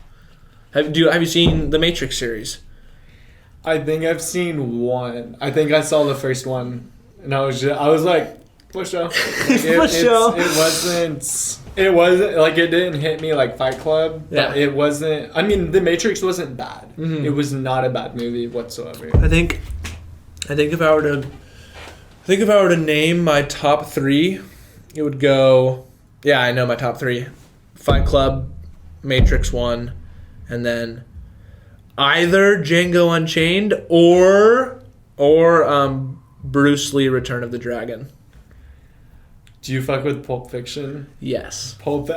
Have you seen the Matrix series? I think I've seen one. I think I saw the first one, and I was like, what show? It wasn't like it didn't hit me like Fight Club. But it wasn't. I mean, The Matrix wasn't bad. Mm-hmm. It was not a bad movie whatsoever. I think if I were to name my top 3, it would go. Yeah, I know my top 3: Fight Club, Matrix 1, and then either Django Unchained or Bruce Lee: Return of the Dragon. Do you fuck with Pulp Fiction? Yes. Pulp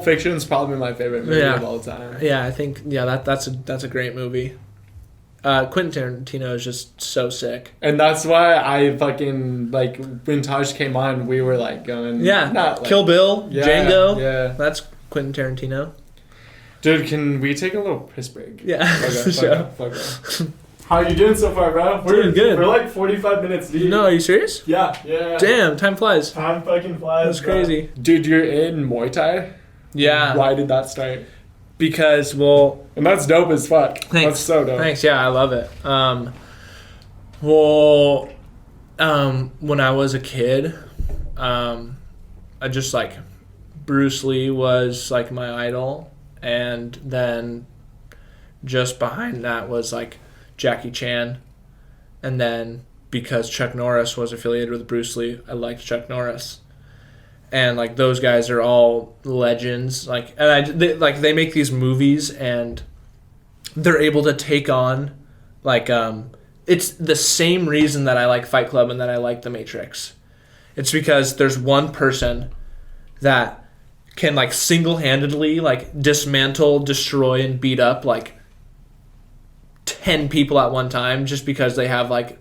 Fiction is probably my favorite movie of all time. Yeah, I think that's a great movie. Quentin Tarantino is just so sick. And that's why I fucking like when Taj came on, we were like going Kill Bill, Django. Yeah. That's Quentin Tarantino. Dude, can we take a little piss break? Yeah. Okay, fuck. How are you doing so far, bro? We're doing good. We're like 45 minutes deep. No, are you serious? Yeah. Damn, time flies. Time fucking flies. That's crazy. Dude, you're in Muay Thai? Yeah. Why did that start? Because, and that's dope as fuck. Thanks. That's so dope. Thanks, yeah, I love it. When I was a kid, I just like, Bruce Lee was like my idol. And then just behind that was like Jackie Chan. And then because Chuck Norris was affiliated with Bruce Lee, I liked Chuck Norris. And like those guys are all legends. Like, and they make these movies and they're able to take on like it's the same reason that I like Fight Club and that I like The Matrix. It's because there's one person that can like single-handedly like dismantle, destroy, and beat up like 10 people at one time just because they have like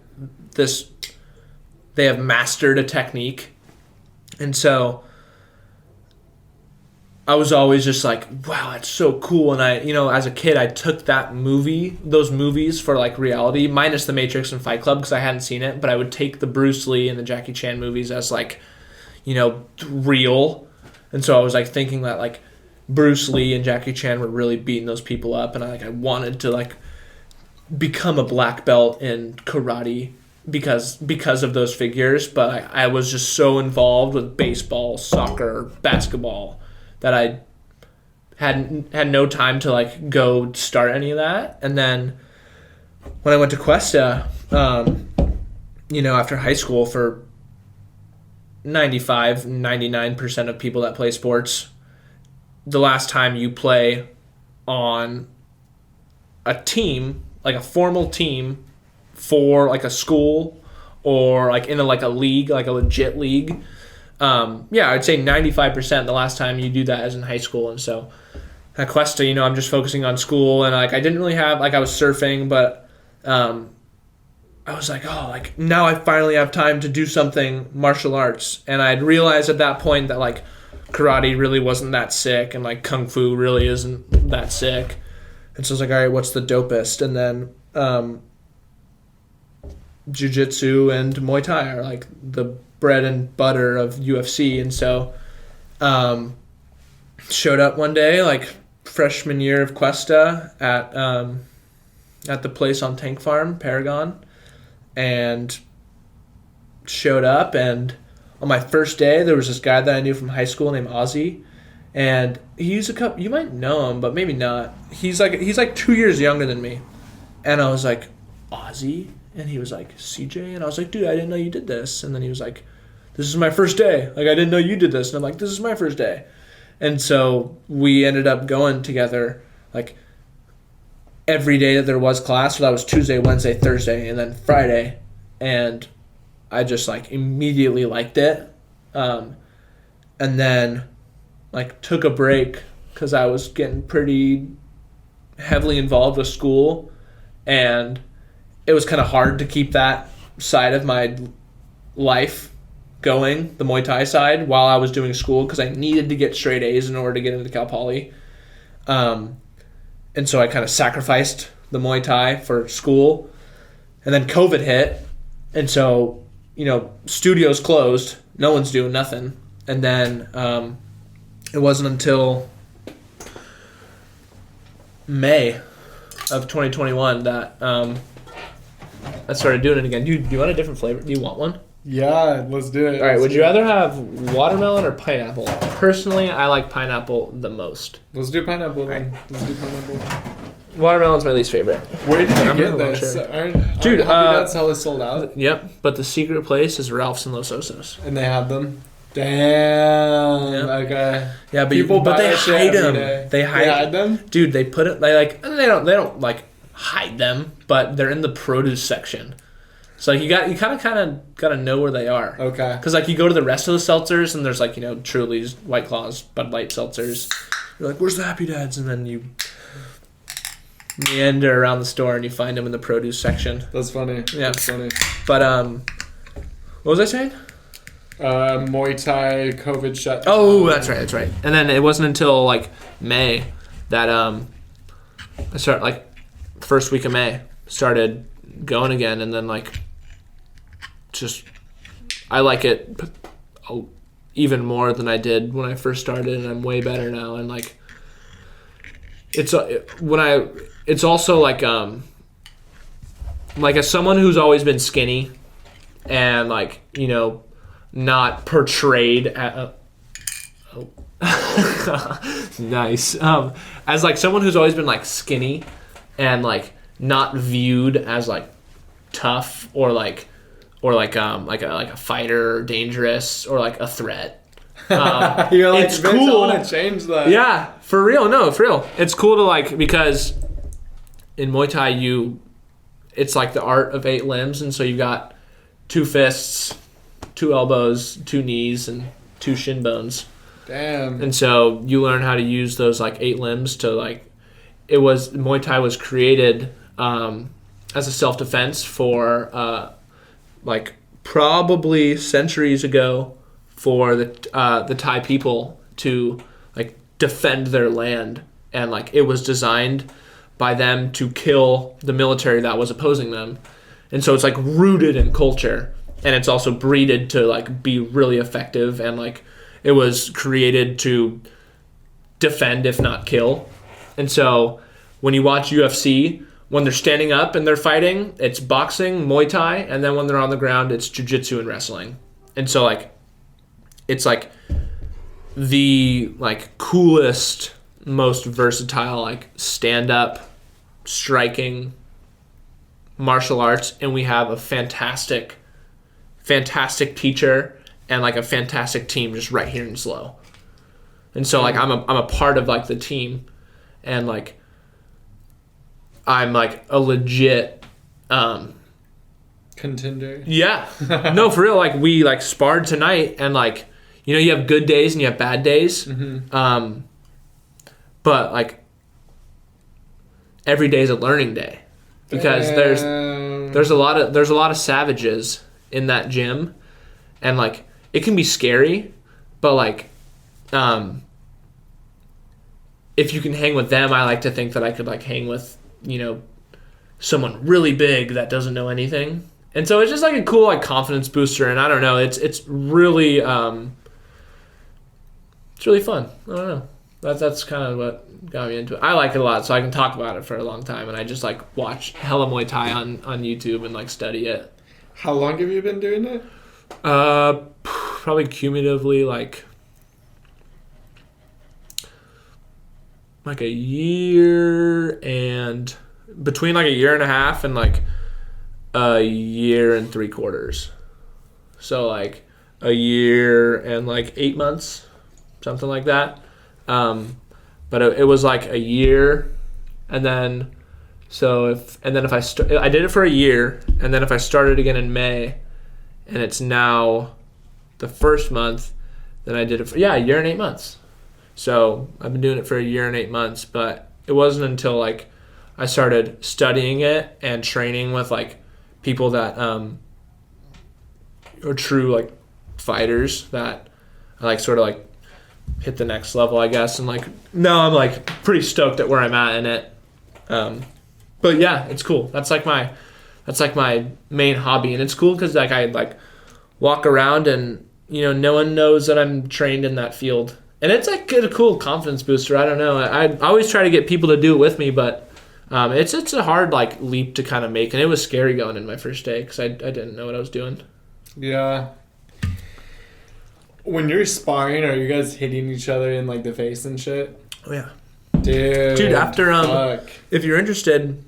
this, they have mastered a technique. And so I was always just like, wow, that's so cool. And I, as a kid, I took those movies for like reality, minus The Matrix and Fight Club because I hadn't seen it, but I would take the Bruce Lee and the Jackie Chan movies as like, real. And so I was like thinking that like Bruce Lee and Jackie Chan were really beating those people up, and I wanted to like become a black belt in karate because of those figures. But I was just so involved with baseball, soccer, basketball that I had no time to like go start any of that. And then when I went to Cuesta, after high school, for 99% of people that play sports, the last time you play on a team, like a formal team for like a school or like in a league, like a legit league, I'd say 95% the last time you do that is in high school. And so at Cuesta, I'm just focusing on school, and like I didn't really have, like I was surfing, but I was like, oh, like now I finally have time to do something martial arts. And I'd realized at that point that like karate really wasn't that sick, and like kung fu really isn't that sick. And so I was like, all right, what's the dopest? And then jiu-jitsu and Muay Thai are like the bread and butter of UFC. And so showed up one day, like freshman year of Cuesta at the place on Tank Farm, Paragon, and showed up. And on my first day, there was this guy that I knew from high school named Ozzy, and he's you might know him, but maybe not. He's like 2 years younger than me. And I was like, Ozzy? And he was like, CJ? And I was like, dude, I didn't know you did this. And then he was like, this is my first day. Like, I didn't know you did this. And I'm like, this is my first day. And so we ended up going together like every day that there was class. So that was Tuesday, Wednesday, Thursday, and then Friday. And I just like immediately liked it. And then like took a break because I was getting pretty heavily involved with school, and it was kind of hard to keep that side of my life going, the Muay Thai side, while I was doing school, because I needed to get straight A's in order to get into Cal Poly. And so I kind of sacrificed the Muay Thai for school. And then COVID hit, and so, studios closed. No one's doing nothing. And then it wasn't until May of 2021 that I started doing it again. Do you want a different flavor? Do you want one? Yeah, let's do it. All right, would you rather have watermelon or pineapple? Personally, I like pineapple the most. Let's do pineapple then. Right. Let's do pineapple. Watermelon's my least favorite. Where did you get this? Dude, that's how it's sold out. Yep, but the secret place is Ralph's and Los Osos. And they have them? Damn. Yep. Okay. Yeah, but they hide them. They hide them? Dude, they put it, they don't like hide them, but they're in the produce section. So like you kind of gotta know where they are. Okay. Because like you go to the rest of the seltzers and there's like Truly's, White Claws, Bud Light seltzers. You're like, where's the Happy Dads? And then you meander around the store and you find them in the produce section. That's funny. Yeah. That's funny. But what was I saying? Muay Thai COVID shut. Oh, that's right. And then it wasn't until like May that I started, like first week of May, started going again, and then like just I like it even more than I did when I first started, and I'm way better now. And like it's also like as someone who's always been skinny and like not portrayed at nice as like someone who's always been like skinny and like not viewed as like tough or like a fighter or dangerous or like a threat. You're like, it's cool. I want to change that. Yeah, for real. No, for real. It's cool to like, because in Muay Thai it's like the art of 8 limbs, and so you got 2 fists, 2 elbows, 2 knees, and 2 shin bones. Damn. And so you learn how to use those like 8 limbs to like, Muay Thai was created as a self-defense for like probably centuries ago for the Thai people to like defend their land, and like it was designed by them to kill the military that was opposing them. And so it's like rooted in culture, and it's also breeded to like be really effective, and like it was created to defend if not kill. And so when you watch UFC, when they're standing up and they're fighting, it's boxing, Muay Thai, and then when they're on the ground, it's jiu-jitsu and wrestling. And so like it's like the like coolest, most versatile like stand-up striking martial arts, and we have a fantastic teacher and like a fantastic team just right here in SLO. And so like I'm a part of like the team, and like I'm like a legit contender. Yeah. No, for real, like we like sparred tonight, and like, you know, you have good days and you have bad days. Mm-hmm. But like every day is a learning day, because there's a lot of savages in that gym, and like it can be scary, but like if you can hang with them, I like to think that I could like hang with, you know, someone really big that doesn't know anything. And so it's just like a cool like confidence booster, and I don't know, it's really fun. I don't know. That's kind of what got me into it. I like it a lot, so I can talk about it for a long time, and I just like watch hella Muay Thai on YouTube and like study it. How long have you been doing it? Probably cumulatively like a year, and between like a year and a half and like a year and 3/4. So like a year and like 8 months, something like that. But it was like a year, and then if I did it for a year, and then if I started again in May, and it's now the first month, then I did it for a year and 8 months. So I've been doing it for a year and 8 months, but it wasn't until like I started studying it and training with like people that are true like fighters that I like sort of like hit the next level, I guess. And like now I'm like pretty stoked at where I'm at in it. But yeah, it's cool. That's like my main hobby, and it's cool because like I like walk around and, you know, no one knows that I'm trained in that field, and it's like a cool confidence booster. I don't know. I always try to get people to do it with me, but it's a hard like leap to kind of make, and it was scary going in my first day because I didn't know what I was doing. Yeah. When you're sparring, are you guys hitting each other in like the face and shit? Oh yeah. Dude, after if you're interested,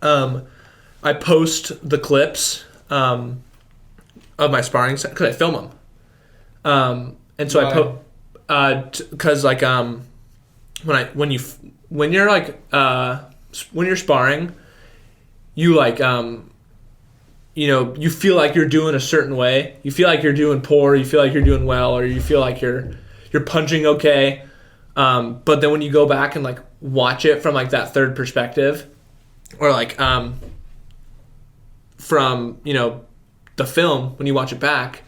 I post the clips of my sparring set because I film them. And so why? Because like when you're sparring, you like you know, you feel like you're doing a certain way. You feel like you're doing poor. You feel like you're doing well, or you feel like you're punching okay. But then when you go back and like watch it from like that third perspective, or like from, you know, the film, when you watch it back,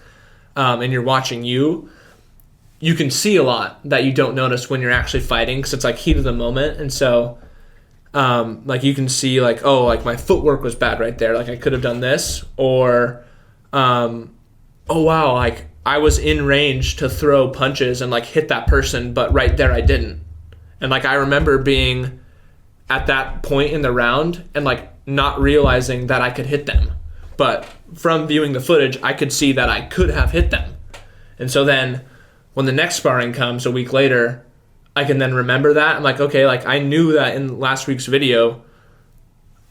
and you're watching you can see a lot that you don't notice when you're actually fighting, because it's like heat of the moment. And so like you can see like, oh, like my footwork was bad right there, like I could have done this, or oh wow, like I was in range to throw punches and like hit that person, but right there I didn't. And like I remember being at that point in the round and like not realizing that I could hit them, but from viewing the footage I could see that I could have hit them. And so then when the next sparring comes a week later, I can then remember that. I'm like, okay, like I knew that in last week's video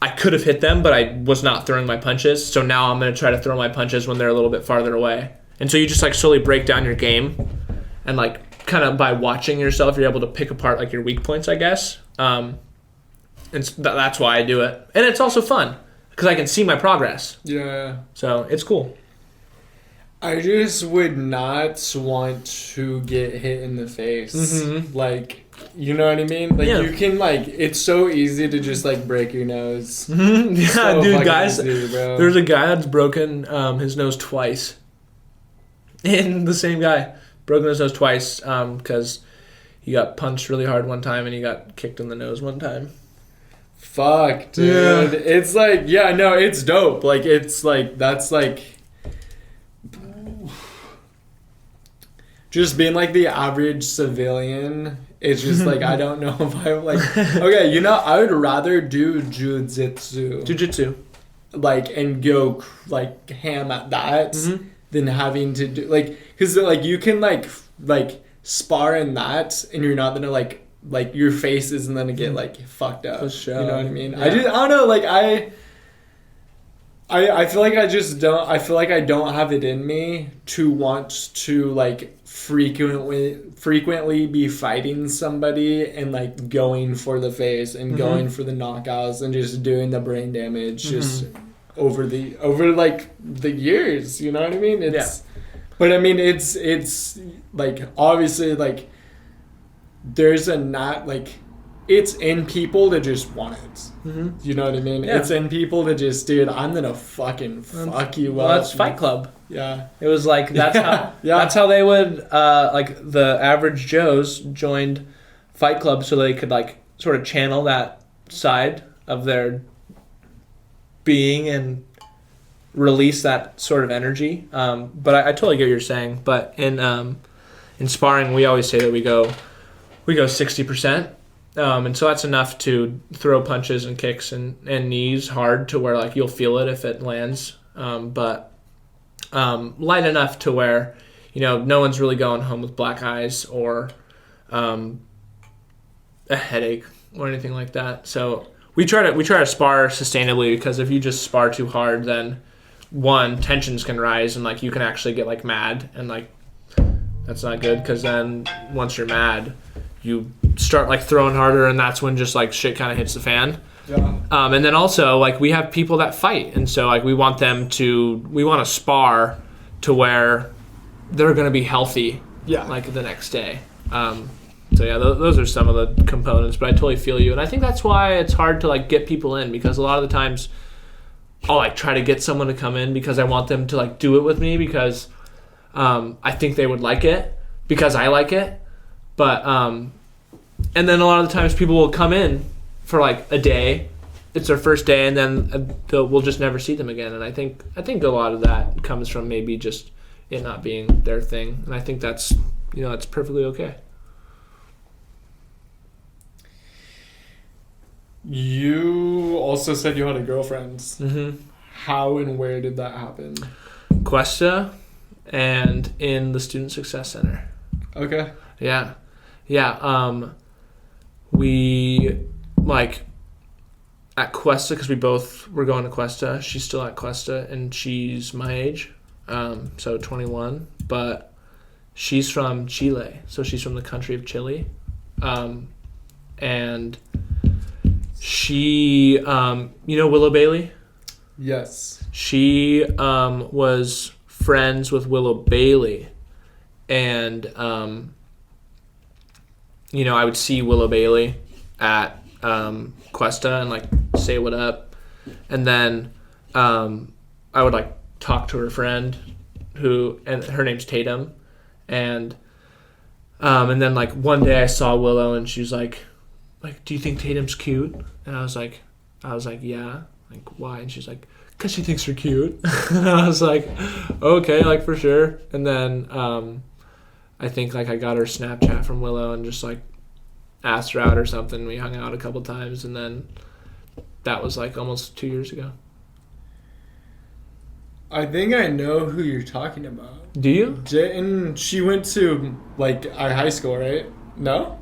I could have hit them, but I was not throwing my punches. So now I'm going to try to throw my punches when they're a little bit farther away. And so you just like slowly break down your game, and like kind of by watching yourself, you're able to pick apart like your weak points, I guess. And that's why I do it. And it's also fun because I can see my progress. Yeah. So it's cool. I just would not want to get hit in the face. Mm-hmm. Like, you know what I mean? Like, yeah. you can, like, it's so easy to just, like, break your nose. Mm-hmm. Yeah, so dude, guys, easy, bro. there's a guy that's broken his nose twice. And the same guy broken his nose twice because he got punched really hard one time and he got kicked in the nose one time. Fuck, dude. Yeah. It's like, yeah, no, it's dope. Like, it's like, that's like, just being like the average civilian, it's just like, I don't know if I'm like, okay, you know, I would rather do jujitsu, like, and go like ham at that than having to do like, because like you can like spar in that and you're not gonna like your face isn't gonna get like fucked up. For sure. You know what I mean? Yeah. I don't know, like I feel like I feel like I don't have it in me to want to like frequently be fighting somebody and like going for the face and going for the knockouts and just doing the brain damage just over like the years, you know what I mean? But I mean it's like obviously like there's a not like it's in people to just want it. You know what I mean? Yeah. It's in people to just, dude, I'm gonna fucking fuck you up. Well, that's Fight Club. Yeah. It was like, that's how that's how they would, like, the average Joes joined Fight Club so they could, like, sort of channel that side of their being and release that sort of energy. But I totally get what you're saying. But in sparring, we always say that we go 60%. And so that's enough to throw punches and kicks and knees hard to where like you'll feel it if it lands. But light enough to where, you know, no one's really going home with black eyes or a headache or anything like that. So we try to spar sustainably, because if you just spar too hard, then one, tensions can rise and like you can actually get like mad, and like that's not good, because then once you're mad, you start like throwing harder, and that's when just like shit kind of hits the fan. Yeah. And then also like we have people that fight, and so like we want to spar to where they're going to be healthy. Yeah. Like the next day. So yeah, those are some of the components, but I totally feel you, and I think that's why it's hard to like get people in, because a lot of the times I'll like try to get someone to come in because I want them to like do it with me, because I think they would like it because I like it. But and then a lot of the times people will come in for like a day, it's their first day, and then we'll just never see them again. And I think a lot of that comes from maybe just it not being their thing, and I think that's perfectly okay. You also said you had a girlfriend. Mm-hmm. How and where did that happen? Cuesta and in the Student Success Center. Okay. Yeah. We, like, at Cuesta, because we both were going to Cuesta. She's still at Cuesta, and she's my age, so 21. But she's from Chile, so she's from the country of Chile. And she, Willow Bailey? Yes. She was friends with Willow Bailey, and I would see Willow Bailey at Cuesta and like say what up, and then I would like talk to her friend and her name's Tatum, and then like one day I saw Willow and she was like, do you think Tatum's cute? And I was like, yeah. Like, why? And she's like, because she thinks you're cute. And I was like, okay, like for sure. And then I think like I got her Snapchat from Willow and just like asked her out or something. We hung out a couple times, and then that was like almost 2 years ago. I think I know who you're talking about. Do you? And she went to like our high school, right? No.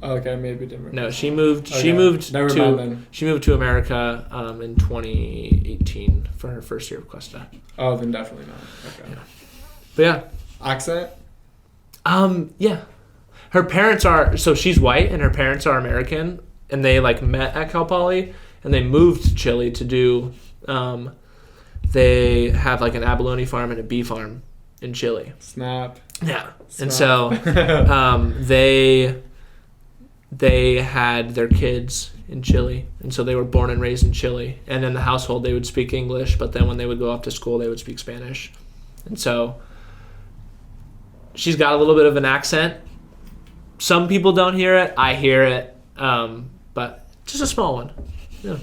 Okay, maybe different. No, she moved. Okay. She moved to America in 2018 for her first year of Cuesta. Oh, then definitely not. Okay. Yeah. But yeah. Accent? Yeah. Her parents are, so she's white and her parents are American, and they like met at Cal Poly and they moved to Chile to do. They have like an abalone farm and a bee farm, in Chile. Snap. Yeah. Snap. And so they had their kids in Chile, and so they were born and raised in Chile. And in the household, they would speak English, but then when they would go off to school, they would speak Spanish. And so she's got a little bit of an accent. Some people don't hear it. I hear it, but just a small one. Yeah.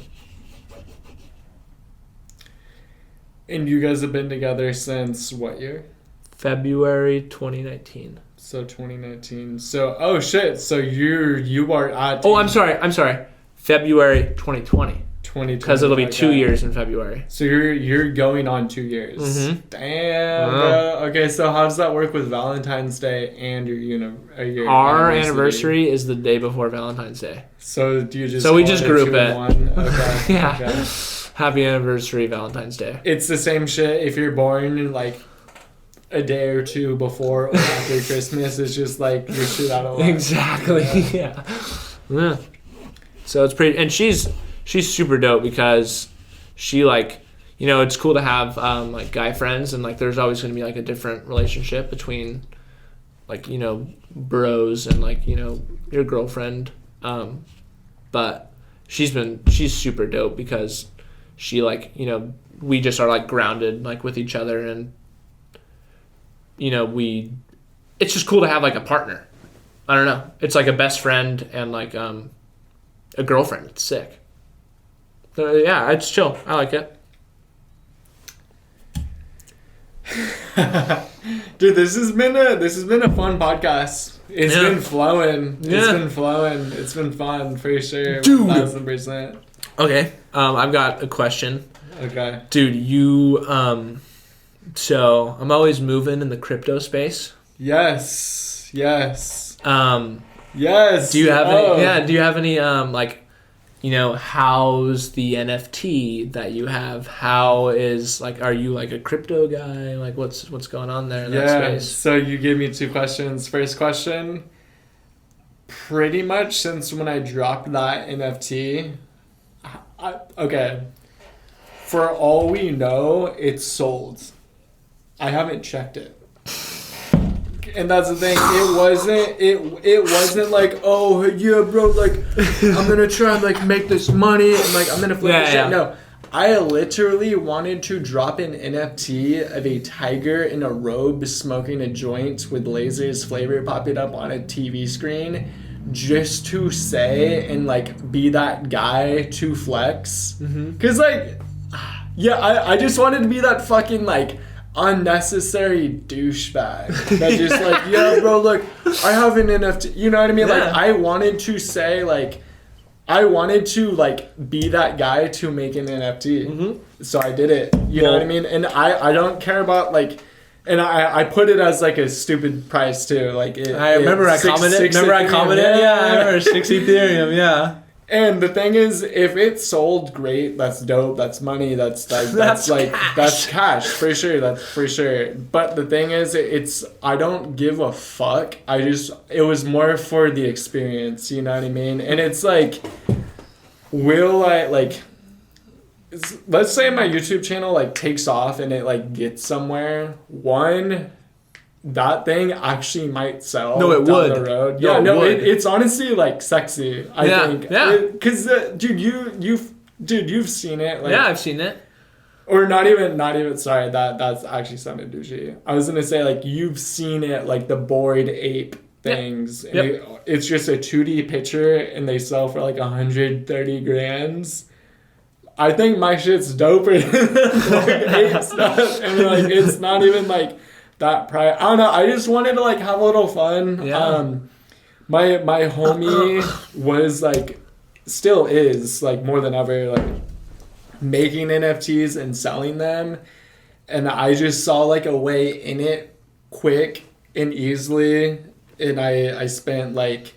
And you guys have been together since what year? February 2019. So 2019. So oh shit. So you are at. Oh, I'm sorry. February 2020. 2020. Because it'll be 2 years in February. So you're going on 2 years. Mm-hmm. Damn, bro. Okay, so how does that work with Valentine's Day and your Our anniversary is the day before Valentine's Day. So do you just we just group it. Okay. Yeah. Okay. Happy anniversary, Valentine's Day. It's the same shit if you're born like a day or two before or after Christmas. It's just like your shit out of luck. Exactly. Yeah. So it's pretty, and she's super dope because she like, you know, it's cool to have like guy friends, and like there's always going to be like a different relationship between like, you know, bros and like, you know, your girlfriend. But she's super dope because she like, you know, we just are like grounded like with each other, and you know, it's just cool to have like a partner. I don't know. It's like a best friend and like a girlfriend. It's sick. So, yeah, it's chill. I like it. Dude, this has been a fun podcast. It's been flowing. It's been fun for sure. Dude. 1000%. Okay. I've got a question. Okay. Dude, you so I'm always moving in the crypto space. Yes. Yes. Do you have any like, you know, how's the NFT that you have? How is like, are you like a crypto guy? Like what's going on there in that space? So you gave me 2 questions. First question, pretty much since when I dropped that NFT, okay, for all we know, it's sold. I haven't checked it. And that's the thing. It wasn't like, oh yeah, bro, like I'm gonna try and like make this money and like I'm gonna flip this shit. No, I literally wanted to drop an NFT of a tiger in a robe smoking a joint with lasers flavor popping up on a TV screen, just to say and like be that guy to flex. Mm-hmm. Cause like, yeah, I just wanted to be that fucking like unnecessary douchebag that just like, yeah, bro, look, I have an NFT, you know what I mean? Like I wanted to say like, I wanted to like be that guy to make an NFT. Mm-hmm. So I did it, you know what I mean? And I don't care about like, and I put it as like a stupid price too. Like I commented, yeah, I remember 6 Ethereum, yeah. And the thing is, if it sold, great. That's dope. That's money. That's cash for sure. That's for sure. But the thing is, I don't give a fuck. It was more for the experience. You know what I mean? And it's like, let's say my YouTube channel like takes off and it like gets somewhere. That thing actually might sell down the road. Yeah, it's honestly like sexy. I think. Yeah. Because dude, you've seen it. Like, yeah, I've seen it. Or not even. Sorry, that's actually sounded douchey. I was gonna say like you've seen it, like the Bored Ape things. Yep. And it's just a 2D picture, and they sell for like 130 grand. I think my shit's doper than the Bored Ape stuff, and like it's not even like that price. I don't know. I just wanted to like have a little fun. Yeah. My homie was like, still is like more than ever like making NFTs and selling them, and I just saw like a way in it quick and easily, and I spent like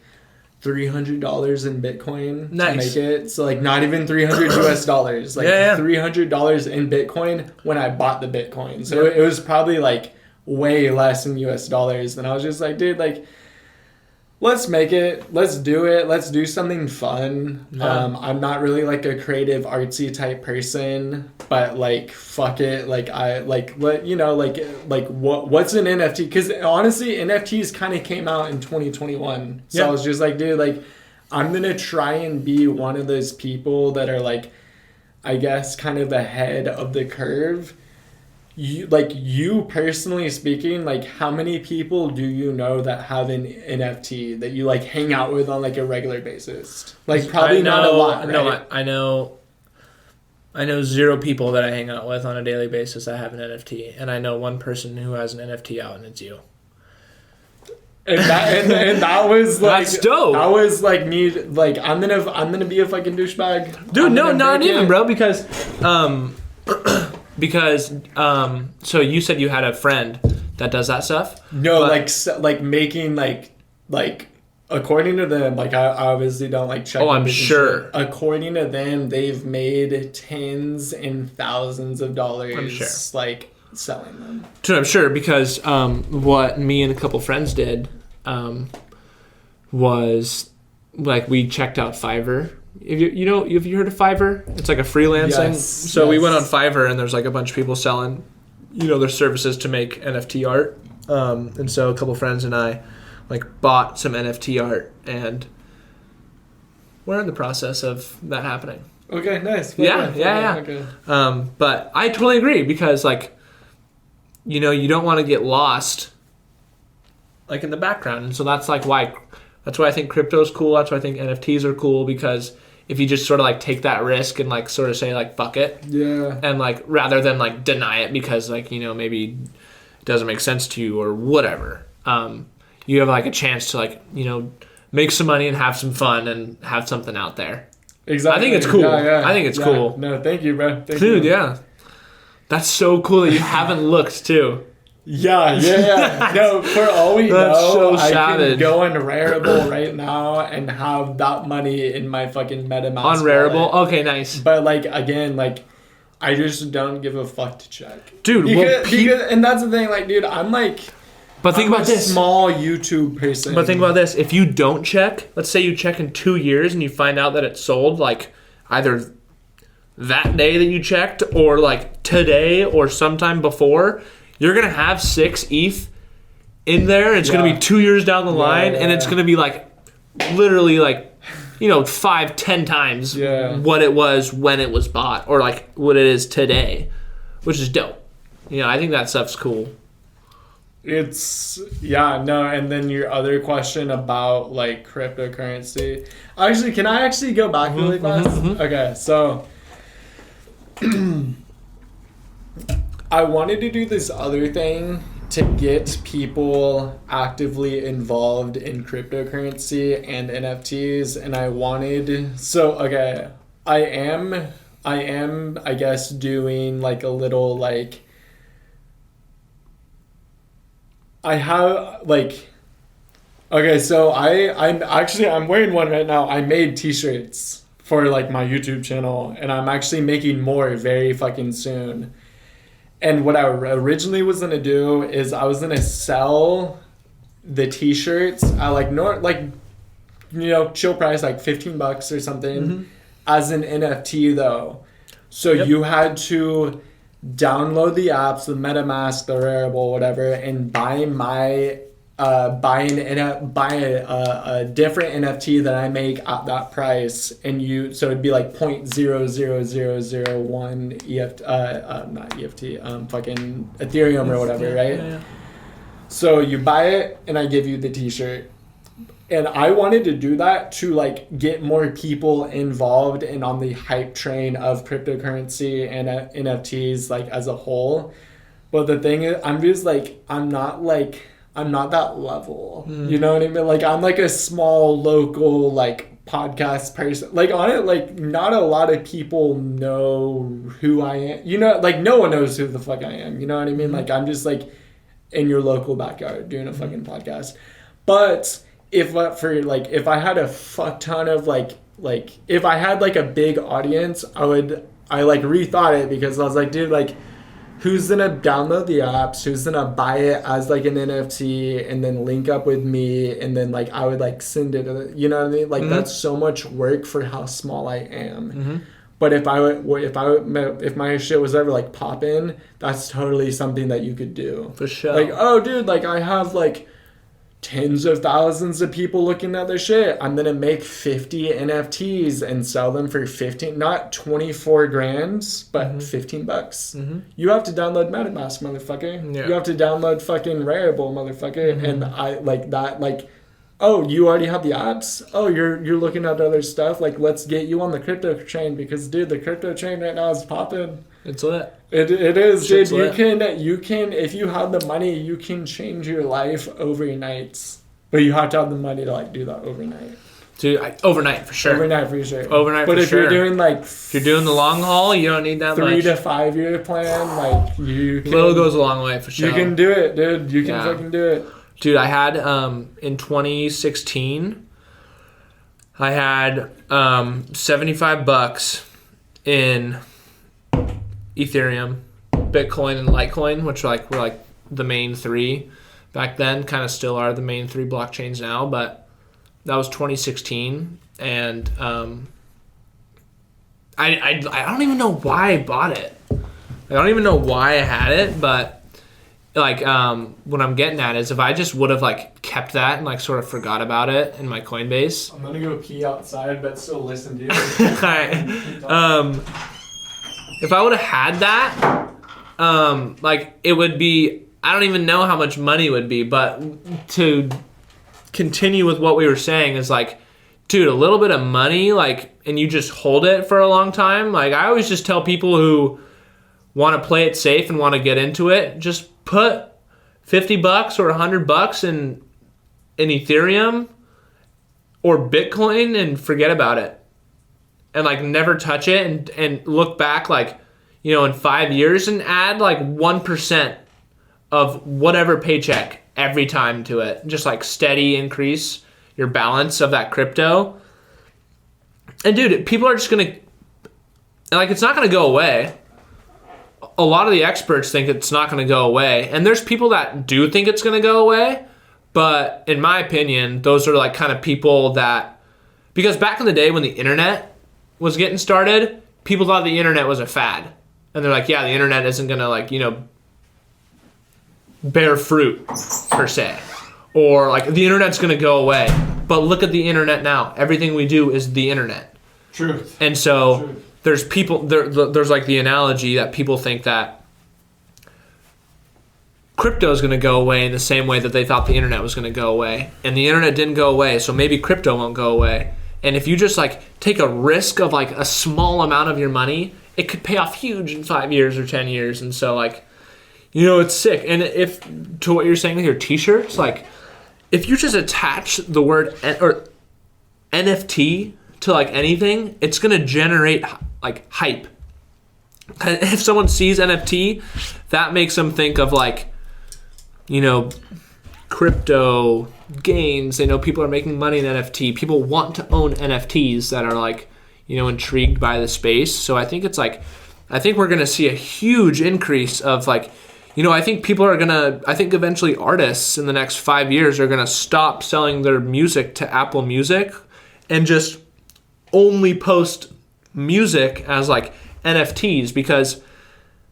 $300 in Bitcoin to make it. So like not even $300 US, like $300 in Bitcoin when I bought the Bitcoin. So it was probably like way less in US dollars. And I was just like, dude, like let's make it. Let's do it. Let's do something fun. Yeah. I'm not really like a creative artsy type person, but like fuck it. Like I like what what's an NFT? Because honestly, NFTs kind of came out in 2021. So I was just like, dude, like I'm gonna try and be one of those people that are like, I guess, kind of ahead of the curve. You personally speaking, like how many people do you know that have an NFT that you like hang out with on like a regular basis? Like probably not a lot, right? No, I know 0 people that I hang out with on a daily basis that have an NFT, and I know 1 person who has an NFT out, and it's you. And that was like that's dope. That was like me. Like I'm gonna be a fucking douchebag, dude. No, not even, bro. Because so you said you had a friend that does that stuff. No, like making like according to them, like I obviously don't like check. Oh, I'm sure. According to them, they've made tens and thousands of dollars. I'm sure. Like selling them. Dude, I'm sure because what me and a couple friends did was like we checked out Fiverr. Have you heard of Fiverr? It's like a freelancing. Yes, so we went on Fiverr and there's like a bunch of people selling, their services to make NFT art. And so a couple friends and I like bought some NFT art, and we're in the process of that happening. Okay, nice. Yeah. Okay. But I totally agree because like, you don't want to get lost like in the background. And so that's why I think crypto is cool. That's why I think NFTs are cool, because if you just sort of like take that risk and like sort of say like fuck it, and like rather than like deny it because like maybe it doesn't make sense to you or whatever, you have like a chance to like make some money and have some fun and have something out there. Exactly. I think it's cool. Yeah. I think it's cool. No, thank you, bro. Dude, yeah, that's so cool that you haven't looked too. Yeah. No, for all we know, so I savage. can go on Rarible right now and have that money in my fucking MetaMask. On Rarible? wallet. Okay, nice. But like again, like I just don't give a fuck to check. Dude, because, and that's the thing, like, dude, I'm like But think about this. Small YouTube person. But think about this. If you don't check, let's say you check in 2 years and you find out that it's sold like either that day that you checked or like today or sometime before, you're going to have 6 ETH in there. It's going to be 2 years down the line and it's going to be like literally like, 5-10 times what it was when it was bought or like what it is today, which is dope. I think that stuff's cool. And then your other question about like cryptocurrency. Actually, can I go back really fast? Okay, so I wanted to do this other thing to get people actively involved in cryptocurrency and NFTs, and I am I guess doing like a little like I have like okay, so I'm wearing one right now. I made t-shirts for like my YouTube channel, and I'm actually making more very fucking soon. And what I originally was gonna do is I was gonna sell the t-shirts at chill price, like $15 or something, as an NFT though. So you had to download the apps, the MetaMask, the Rarible, whatever, and buy a different NFT that I make at that price, so it'd be like 0.00001 EFT, not EFT, fucking Ethereum or whatever, right? Yeah. So you buy it, and I give you the t-shirt. And I wanted to do that to like get more people involved and on the hype train of cryptocurrency and NFTs like as a whole. But the thing is, I'm not that level. You know what I mean? Like I'm like a small local like podcast person. Like on it, like not a lot of people know who I am. Like no one knows who the fuck I am. You know what I mean? Like I'm just like in your local backyard doing a fucking podcast. But if I had a fuck ton of like if I had like a big audience, I rethought it, because I was like, dude, like who's gonna download the apps, who's gonna buy it as like an NFT and then link up with me, and then like I would like send it, you know what I mean? Like that's so much work for how small I am. But if my shit was ever like poppin', that's totally something that you could do. For sure. Like, oh dude, like I have like tens of thousands of people looking at their shit. I'm gonna make 50 NFTs and sell them for 15, not 24 grand, but $15. You have to download MetaMask, motherfucker. Yeah. You have to download fucking Rarible, motherfucker. And I like that, like, oh, you already have the apps? Oh, you're looking at other stuff? Like, let's get you on the crypto chain because, dude, the crypto chain right now is popping. It's lit. It is, dude. You can, if you have the money, you can change your life overnight. But you have to have the money to, like, do that overnight. Dude, overnight, for sure. Overnight, for sure. But if you're doing, like... If you're doing the long haul, you don't need that 3 much. 3 to 5 year plan, like, you can... Little goes a long way, for sure. You can do it, dude. You can fucking do it. Dude, I had, in 2016, I had $75 in Ethereum, Bitcoin, and Litecoin, which were like the main three back then. Kind of still are the main three blockchains now, but that was 2016. And I don't even know why I bought it. I don't even know why I had it, but... Like, what I'm getting at is if I just would have, like, kept that and, like, sort of forgot about it in my Coinbase. I'm going to go pee outside, but still listen to you. Alright. If I would have had that, like, it would be, I don't even know how much money it would be, but to continue with what we were saying is, like, dude, a little bit of money, like, and you just hold it for a long time. Like, I always just tell people who want to play it safe and want to get into it, just put $50 or $100 in Ethereum or Bitcoin and forget about it, and like never touch it, and look back, like, you know, in 5 years and add like 1% of whatever paycheck every time to it. Just like steady increase your balance of that crypto. And dude, people are just gonna, like, it's not gonna go away. A lot of the experts think it's not going to go away. And there's people that do think it's going to go away. But in my opinion, those are like kind of people that... Because back in the day when the internet was getting started, people thought the internet was a fad. And they're like, yeah, the internet isn't going to, like, you know, bear fruit, per se. Or like, the internet's going to go away. But look at the internet now. Everything we do is the internet. Truth. And so... Truth. There's people, there's like the analogy that people think that crypto is going to go away in the same way that they thought the internet was going to go away. And the internet didn't go away, so maybe crypto won't go away. And if you just like take a risk of like a small amount of your money, it could pay off huge in 5 years or 10 years. And so, like, you know, it's sick. And if, to what you're saying with your t-shirts, like, if you just attach the word or NFT to like anything, it's going to generate like hype. If someone sees NFT, that makes them think of, like, you know, crypto gains. They know people are making money in NFT. People want to own NFTs that are, like, you know, intrigued by the space. So I think it's like, I think we're going to see a huge increase of, like, you know, I think people are going to, I think eventually artists in the next 5 years are going to stop selling their music to Apple Music and just only post music as like NFTs, because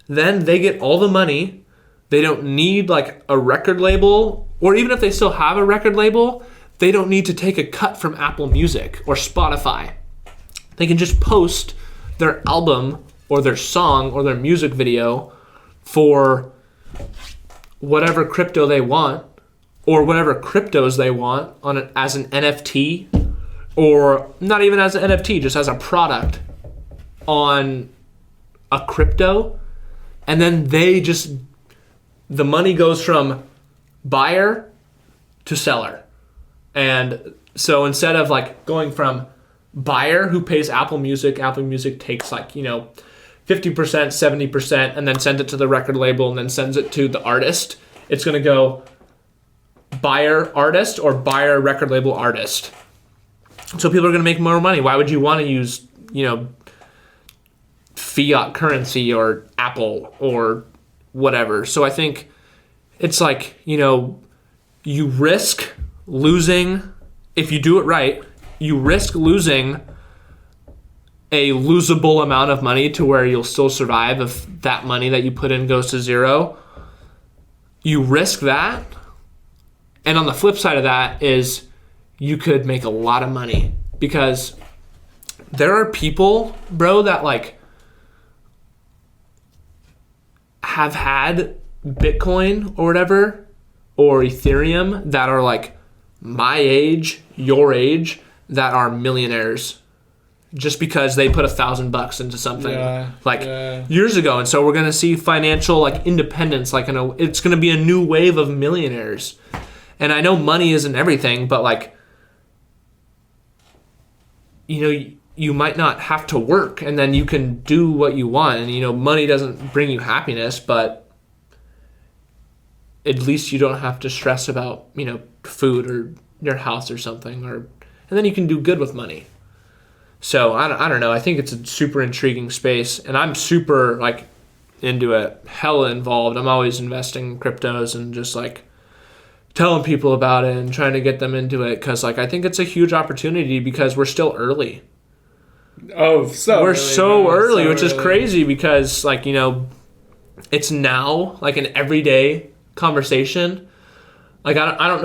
then they get all the money. They don't need like a record label, or even if they still have a record label, they don't need to take a cut from Apple Music or Spotify. They can just post their album or their song or their music video for whatever crypto they want, or whatever cryptos they want on it as an NFT, or not even as an NFT, just as a product on a crypto. And then they just, the money goes from buyer to seller. And so instead of like going from buyer who pays Apple Music takes like, you know, 50%, 70%, and then sends it to the record label and then sends it to the artist, it's going to go buyer artist or buyer record label artist. So people are going to make more money. Why would you want to use, you know, fiat currency or Apple or whatever. So I think it's like, you risk losing, if you do it right, you risk losing a losable amount of money to where you'll still survive if that money that you put in goes to zero. You risk that. And on the flip side of that is you could make a lot of money, because there are people, bro, that like have had Bitcoin or whatever, or Ethereum, that are like my age, your age, that are millionaires just because they put $1,000 into something years ago. And so we're going to see financial like independence, like it's going to be a new wave of millionaires. And I know money isn't everything, but like, you might not have to work, and then you can do what you want. And money doesn't bring you happiness, but at least you don't have to stress about food or your house or something, and then you can do good with money. So I don't know. I think it's a super intriguing space, and I'm super like into it, hella involved. I'm always investing in cryptos and just like telling people about it and trying to get them into it, because like I think it's a huge opportunity, because we're still early. Oh, we're so early, which is crazy, because like it's now like an everyday conversation. Like I don't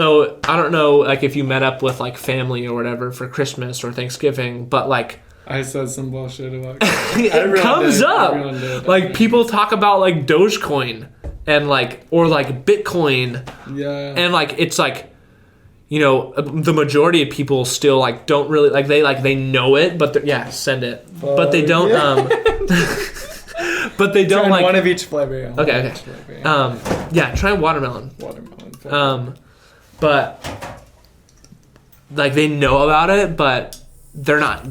know like if you met up with like family or whatever for Christmas or Thanksgiving, but like I said some bullshit about it comes up. Like people talk about like Dogecoin and like, or like Bitcoin. Yeah. And like it's like, the majority of people still like don't really like, they know it, but send it. But they don't but they don't like one of each flavor. Okay. Try watermelon. But like they know about it, but they're not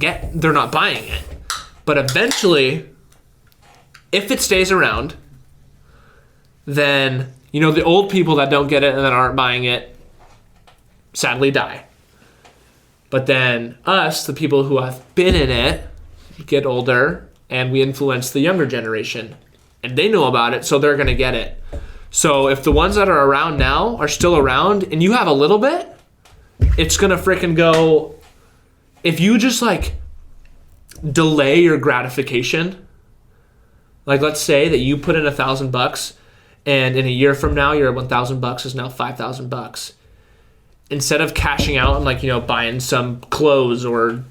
buying it. But eventually, if it stays around, then the old people that don't get it and that aren't buying it sadly die. But then us, the people who have been in it, get older, and we influence the younger generation, and they know about it, so they're gonna get it. So if the ones that are around now are still around and you have a little bit, it's gonna freaking go. If you just like delay your gratification, like let's say that you put in $1,000 and in a year from now your $1,000 is now $5,000. Instead of cashing out and like, buying some clothes or,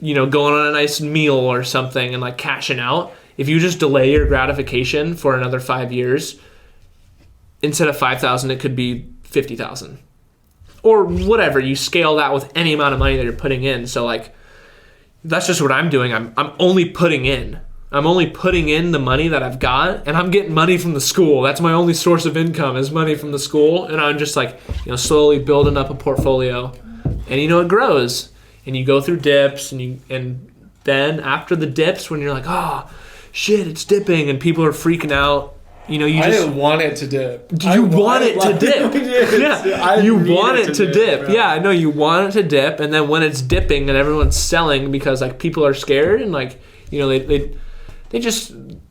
going on a nice meal or something and like cashing out, if you just delay your gratification for another 5 years, instead of 5,000, it could be 50,000 or whatever. You scale that with any amount of money that you're putting in. So like, that's just what I'm doing. I'm only putting in. I'm only putting in the money that I've got, and I'm getting money from the school. That's my only source of income, is money from the school. And I'm just like, slowly building up a portfolio, and it grows, and you go through dips, and then after the dips, when you're like, oh shit, it's dipping, and people are freaking out. I didn't want it to dip. You want it to dip. Yeah, you want it to dip. Yeah, I know you want it to dip, and then when it's dipping and everyone's selling because like people are scared and like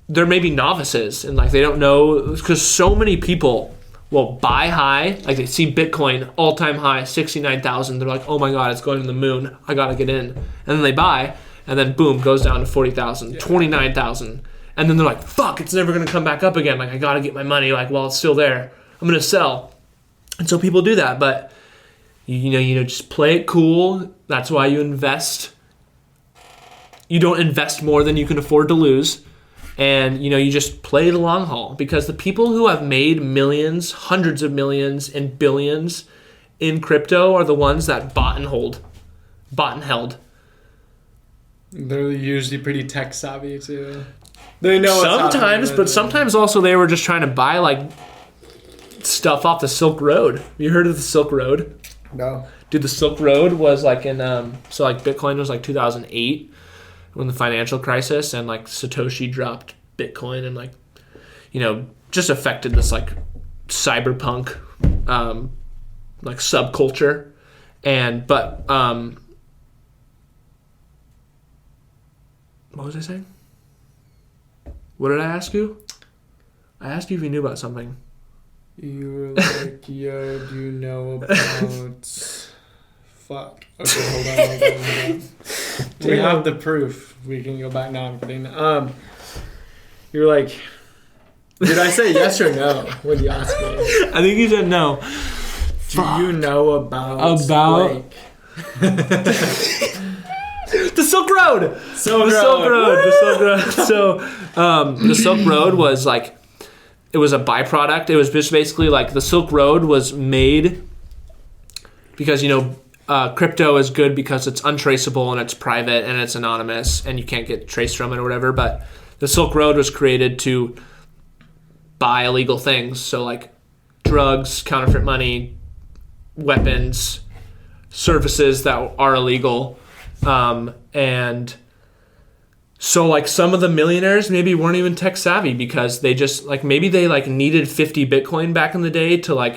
they're maybe novices and like they don't know, because so many people will buy high, like they see Bitcoin all-time high 69,000. They're like, oh my god, it's going to the moon. I gotta get in, and then they buy, and then boom, goes down to 40,000, 29,000. And then they're like, fuck, it's never going to come back up again. Like, I got to get my money. Like, while it's still there, I'm going to sell. And so people do that. But, just play it cool. That's why you invest. You don't invest more than you can afford to lose. And, you just play the long haul. Because the people who have made millions, hundreds of millions, and billions in crypto are the ones that bought and held. They're usually pretty tech savvy, too. They know sometimes, but sometimes also they were just trying to buy like stuff off the Silk Road. You heard of the Silk Road? No. Dude, the Silk Road was like in so like Bitcoin was like 2008 when the financial crisis, and like Satoshi dropped Bitcoin and like just affected this like cyberpunk like subculture. But what was I saying? What did I ask you? I asked you if you knew about something. You were like, yo, do you know about... Fuck. Okay, hold on. We have the proof. We can go back now. I'm kidding. You're like... Did I say yes or no when you asked me? I think you said no. Do you know about... The Silk Road. So the Silk Road was like, it was a byproduct. It was just basically like the Silk Road was made because, crypto is good because it's untraceable and it's private and it's anonymous and you can't get traced from it or whatever. But the Silk Road was created to buy illegal things. So like drugs, counterfeit money, weapons, services that are illegal. And so like some of the millionaires maybe weren't even tech savvy because they just like, maybe they like needed 50 Bitcoin back in the day to like,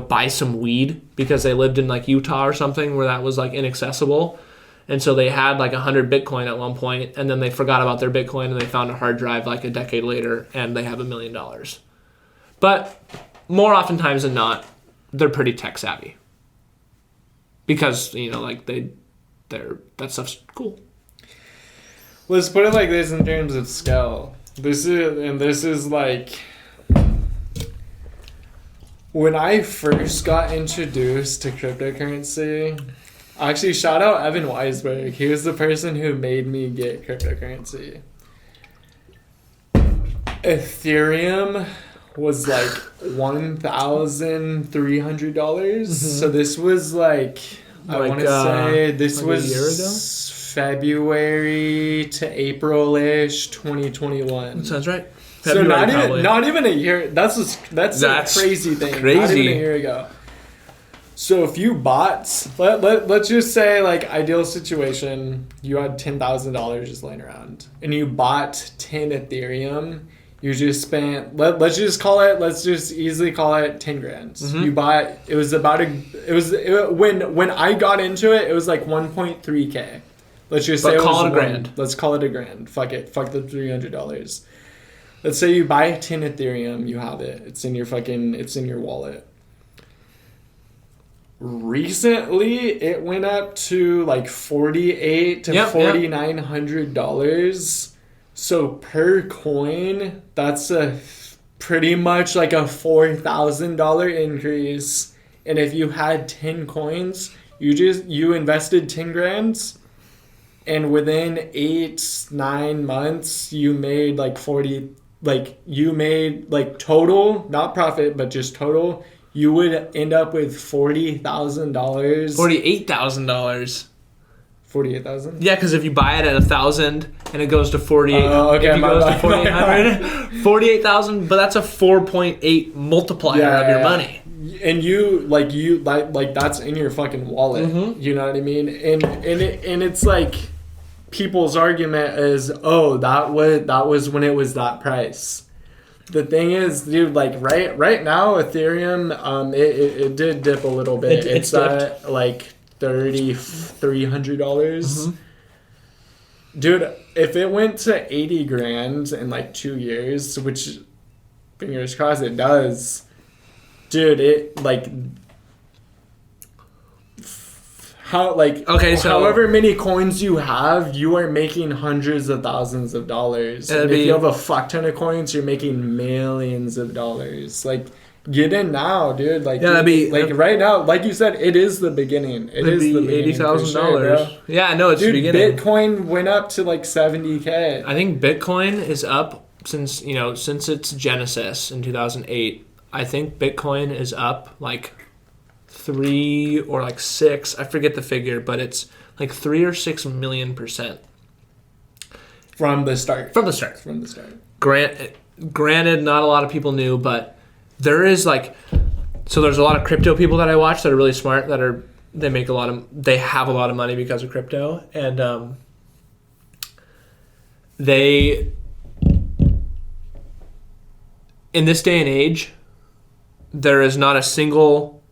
buy some weed because they lived in like Utah or something where that was like inaccessible. And so they had like 100 Bitcoin at one point and then they forgot about their Bitcoin and they found a hard drive like a decade later and they have $1 million. But more oftentimes than not, they're pretty tech savvy because, like that stuff's cool. Let's put it like this in terms of scale. This is like when I first got introduced to cryptocurrency. Actually, shout out Evan Weisberg. He was the person who made me get cryptocurrency. Ethereum was like $1,300. Mm-hmm. So this was like I want to say this like was a year ago? February to April-ish 2021. That sounds right. February, so not even a year. That's a crazy thing. Crazy. Not even a year ago. So if you bought, let's just say like ideal situation, you had $10,000 just laying around, and you bought 10 Ethereum. You just spent, let's just easily call it 10 grand. Mm-hmm. You bought, when I got into it, it was like 1.3K. Let's just say call it a grand. Let's call it a grand. Fuck it. Fuck the $300. Let's say you buy 10 Ethereum, you have it. It's in your wallet. Recently, it went up to like $4,800 to $4,900. So per coin, that's pretty much like a $4,000 increase. And if you had 10 coins, you invested 10 grand, and within 8-9 months, you made like 40. Like you made like total, not profit, but just total. You would end up with $40,000. $48,000. 48,000? Yeah, because if you buy it at 1,000 and it goes to 48, okay, if it goes to 4,800, 48,000, but that's a 4.8 multiplier of your money. And you that's in your fucking wallet. Mm-hmm. You know what I mean? And it's like people's argument is, oh, that was when it was that price. The thing is, dude, like right now, Ethereum, it did dip a little bit. It's at like $3,300. Mm-hmm. Dude, if it went to 80 grand in like 2 years, which fingers crossed it does, dude, it like however many coins you have, you are making hundreds of thousands of dollars. And if you have a fuck ton of coins, you're making millions of dollars. Like, get in now, dude. Like, that'd be right now. Like you said, it is the beginning. It is the beginning. $80,000. Yeah, I know it's the beginning. Bitcoin went up to like 70K. I think Bitcoin is up since its genesis in 2008. I think Bitcoin is up like 3 or like 6. I forget the figure, but it's like 3 or 6 million % from the start. Granted, not a lot of people knew, but there is like, so there's a lot of crypto people that I watch that are really smart, they have a lot of money because of crypto, and they, in this day and age, there is not a single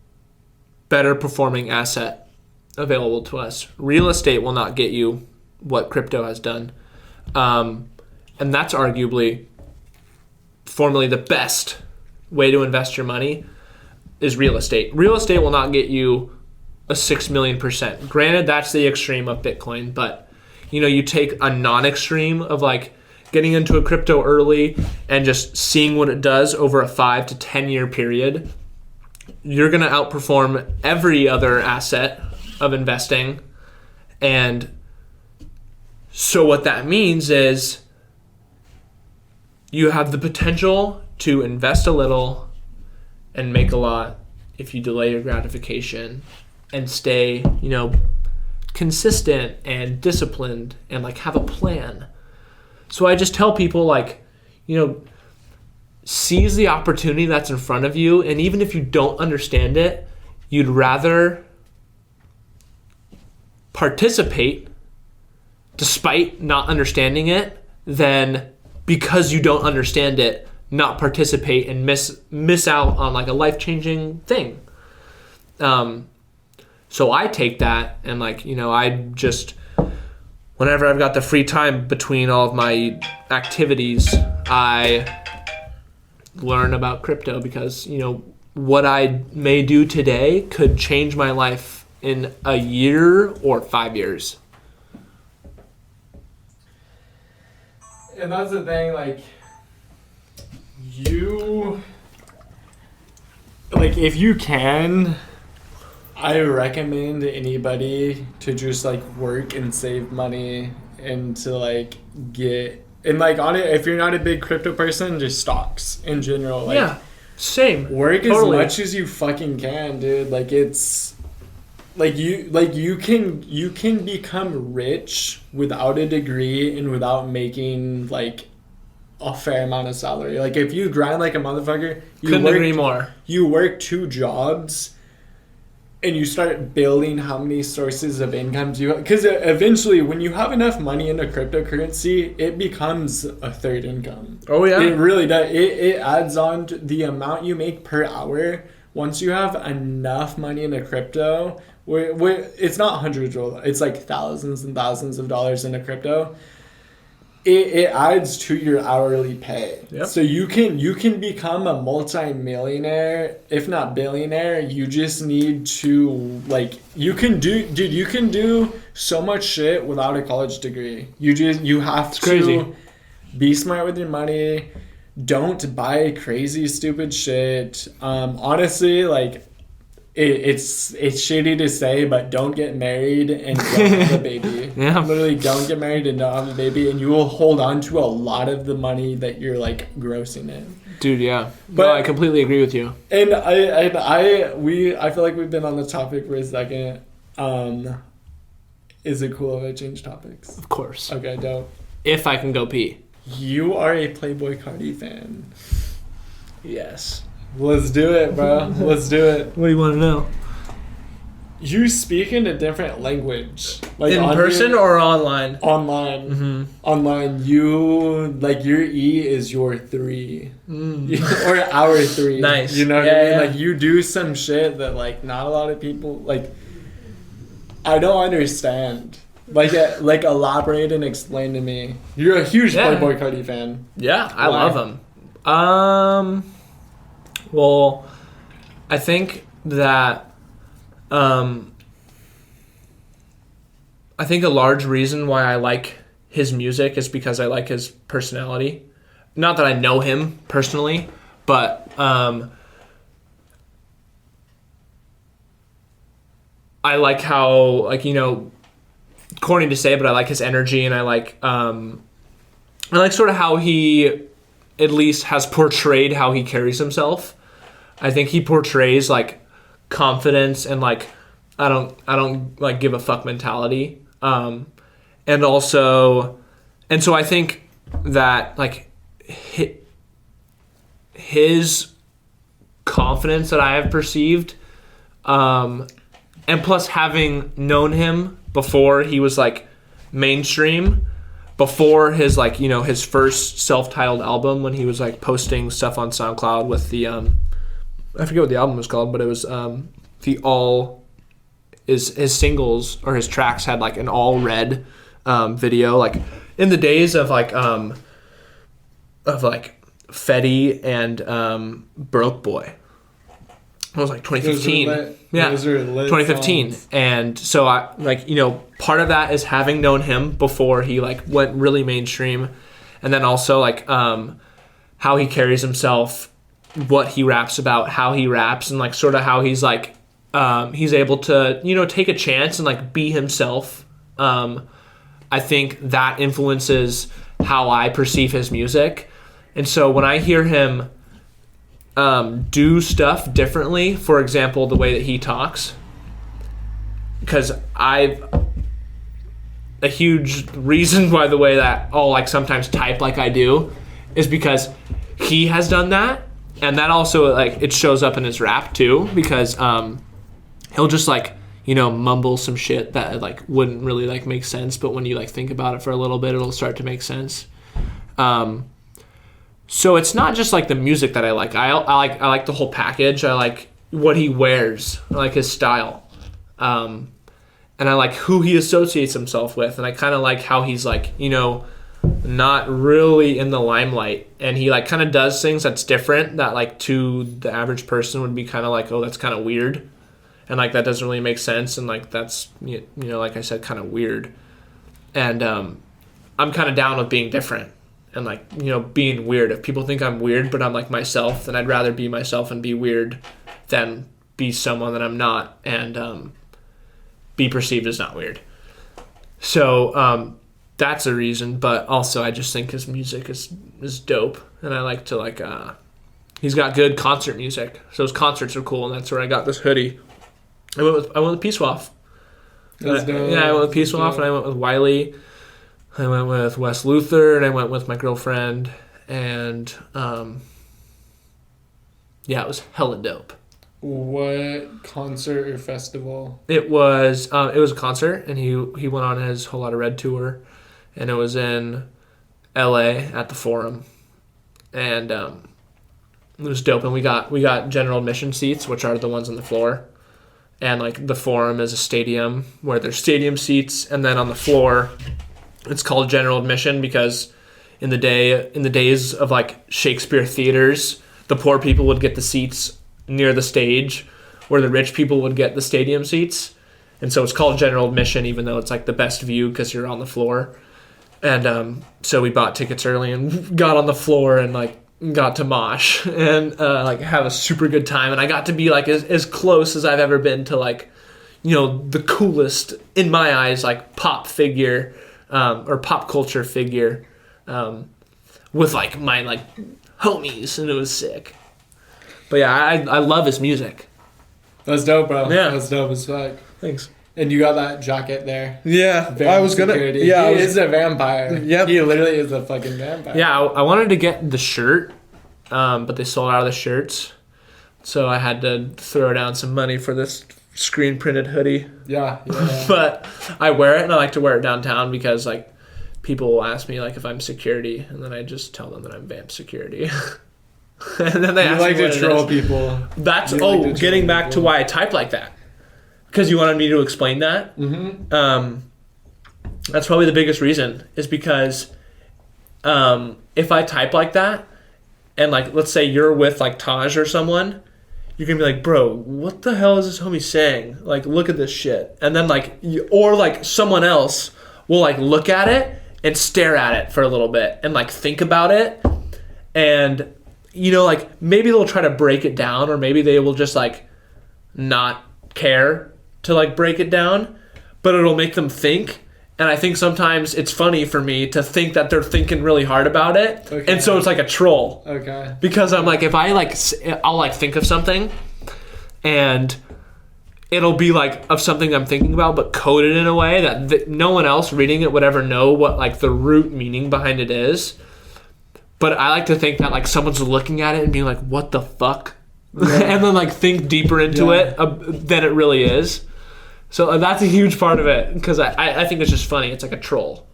better performing asset available to us. Real estate will not get you what crypto has done, and that's arguably formerly the best way to invest your money is real estate. Real estate will not get you a 6 million %. Granted, that's the extreme of Bitcoin, but you take a non-extreme of like getting into a crypto early and just seeing what it does over a 5 to 10 year period. You're going to outperform every other asset of investing. And so what that means is you have the potential to invest a little and make a lot if you delay your gratification and stay, consistent and disciplined and like have a plan. So I just tell people like, seize the opportunity that's in front of you. And even if you don't understand it, you'd rather participate despite not understanding it than because you don't understand it, not participate and miss out on like a life-changing thing. So I take that and like, I just, whenever I've got the free time between all of my activities, I learn about crypto because, what I may do today could change my life in a year or 5 years. And that's the thing, like, if you can, I recommend anybody to just like work and save money and to like get, and like on it, if you're not a big crypto person, just stocks in general. Like, yeah, same. Work totally. as much as you fucking can, dude. Like it's like you can become rich without a degree and without making like a fair amount of salary. Like if you grind like a motherfucker, couldn't agree more. You work 2 jobs and you start building how many sources of incomes you have. Because eventually when you have enough money in a cryptocurrency, it becomes a third income. Oh yeah. It really does. It adds on to the amount you make per hour. Once you have enough money in a crypto, where it's not hundreds of dollars, it's like thousands and thousands of dollars in a crypto. It adds to your hourly pay. Yep. So you can become a multi-millionaire, if not billionaire. You just need to like you can do so much shit without a college degree. You have to be smart with your money. Don't buy crazy stupid shit. Honestly, like it's shitty to say, but don't get married and don't have a baby. Yeah. Literally, don't get married and don't have a baby, and you will hold on to a lot of the money that you're like grossing in. Dude, yeah. But no, I completely agree with you. And I feel like we've been on the topic for a second. Is it cool if I change topics? Of course. Okay, dope. If I can go pee. You are a Playboi Carti fan. Yes. Let's do it, bro. Let's do it. What do you want to know? You speak in a different language. Like in person or online? Online. Mm-hmm. Online. You, like, your E is your 3. Or our 3. Nice. You know what I mean? Yeah. Like, you do some shit that, like, not a lot of people, like, I don't understand. Like, elaborate and explain to me. You're a huge Playboi Carti fan. Yeah, I love him. Well, I think that I think a large reason why I like his music is because I like his personality. Not that I know him personally, but I like how, like, corny to say, but I like his energy, and I like sort of how he at least has portrayed how he carries himself. I think he portrays like confidence and like I don't like give a fuck mentality. And so I think that like his confidence that I have perceived, and plus having known him before he was like mainstream, before his like his first self-titled album, when he was like posting stuff on SoundCloud with the I forget what the album was called, but it was his singles or his tracks had like an all red video, like in the days of like Fetty and Broke Boy. It was like 2015. Those are lit 2015. songs. And so I like, you know, part of that is having known him before he like went really mainstream, and then also like how he carries himself, what he raps about, how he raps, and like sort of how he's like he's able to, you know, take a chance and like be himself. I think that influences how I perceive his music. And so when I hear him do stuff differently, for example, the way that he talks, because a huge reason why the way that I'll like sometimes type like I do is because he has done that, and that also like it shows up in his rap too, because he'll just like, you know, mumble some shit that like wouldn't really like make sense, but when you like think about it for a little bit, it'll start to make sense. So it's not just like the music that I like. I like the whole package. I like what he wears. I like his style. And I like who he associates himself with. And I kind of like how he's like, you know, not really in the limelight. And he like kind of does things that's different that like to the average person would be kind of like, oh, that's kind of weird. And like that doesn't really make sense. And like that's, you know, like I said, kind of weird. And I'm kind of down with being different. And like, you know, being weird. If people think I'm weird, but I'm like myself, then I'd rather be myself and be weird than be someone that I'm not and be perceived as not weird. So that's a reason. But also, I just think his music is dope, and I like to like. He's got good concert music, so his concerts are cool, and that's where I got this hoodie. I went with Peace Waff. That's dope. Yeah, I went with Peace Waff, and I went with Wiley. I went with Wes Luther, and I went with my girlfriend, and yeah, it was hella dope. What concert or festival? It was a concert, and he went on his Whole Lotta Red tour, and it was in LA at the Forum, and it was dope. And we got general admission seats, which are the ones on the floor, and like the Forum is a stadium where there's stadium seats, and then on the floor. It's called general admission because in the days of like Shakespeare theaters, the poor people would get the seats near the stage where the rich people would get the stadium seats. And so it's called general admission, even though it's like the best view because you're on the floor. And so we bought tickets early and got on the floor and like got to mosh and like have a super good time. And I got to be like as close as I've ever been to like, you know, the coolest, in my eyes, like pop figure or pop culture figure with like my like homies, and it was sick. But yeah, I love his music. That's dope, bro. Yeah, that's dope as fuck. Thanks. And you got that jacket there. Yeah, I was security. Gonna. Yeah, he is a vampire. Yep. He literally is a fucking vampire. Yeah, I wanted to get the shirt, but they sold out of the shirts, so I had to throw down some money for this screen printed hoodie. Yeah. But I wear it, and I like to wear it downtown because like people will ask me like if I'm security, and then I just tell them that I'm vamp security. And then they ask like me to troll people. That's getting back to why I type like that. Because you wanted me to explain that. Mm-hmm. That's probably the biggest reason is because if I type like that, and like let's say you're with like Taj or someone. You're gonna be like, bro, what the hell is this homie saying? Like, look at this shit. And then like, or like someone else will like look at it and stare at it for a little bit and like think about it. And, you know, like maybe they'll try to break it down, or maybe they will just like not care to like break it down, but it'll make them think. And I think sometimes it's funny for me to think that they're thinking really hard about it. Okay. And so it's like a troll. Okay. Because I'm like, if I like, I'll like think of something and it'll be like of something I'm thinking about, but coded in a way that no one else reading it would ever know what like the root meaning behind it is. But I like to think that like someone's looking at it and being like, what the fuck? Yeah. And then like think deeper into it than it really is. So that's a huge part of it because I think it's just funny. It's like a troll.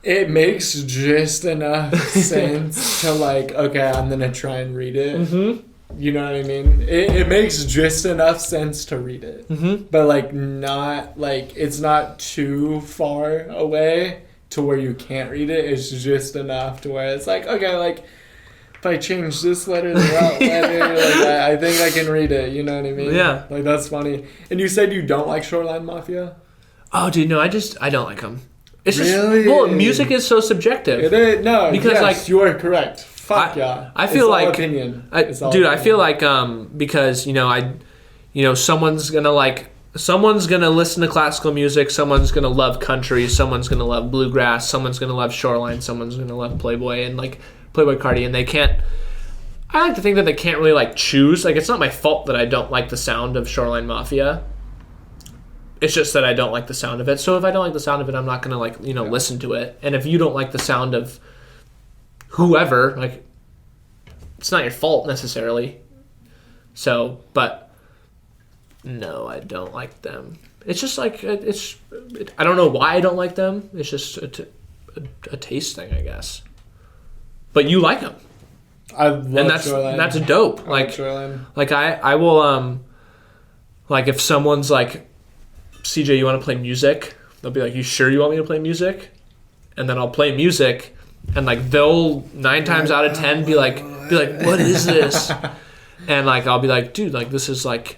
It makes just enough sense to like, okay, I'm going to try and read it. Mm-hmm. You know what I mean? It makes just enough sense to read it. Mm-hmm. But like not, like it's not too far away to where you can't read it. It's just enough to where it's like, okay, like if I change this letter to that letter, like, I think I can read it. You know what I mean? Yeah. Like, that's funny. And you said you don't like Shoreline Mafia? Oh, dude, no, I don't like them. It's really? just, well, music is so subjective. It is, no, because yes, like you are correct. Fuck yeah. I feel it's like opinion. I feel like because someone's gonna listen to classical music, someone's gonna love country, someone's gonna love bluegrass, someone's gonna love Shoreline, someone's gonna love Playboi and like Playboi Carti, and they can't. I like to think that they can't really like choose. Like, it's not my fault that I don't like the sound of Shoreline Mafia. It's just that I don't like the sound of it. So if I don't like the sound of it, I'm not gonna listen to it. And if you don't like the sound of whoever, like, it's not your fault necessarily. So, but no, I don't like them. It's just like I don't know why I don't like them. It's just a taste thing, I guess. But you like them. I love Shoreline. That's dope. Like I will like if someone's like, CJ, you want to play music? They'll be like, you sure you want me to play music? And then I'll play music, and like they'll 9 times out of 10 be like, what is this? And like I'll be like, dude, like this is like,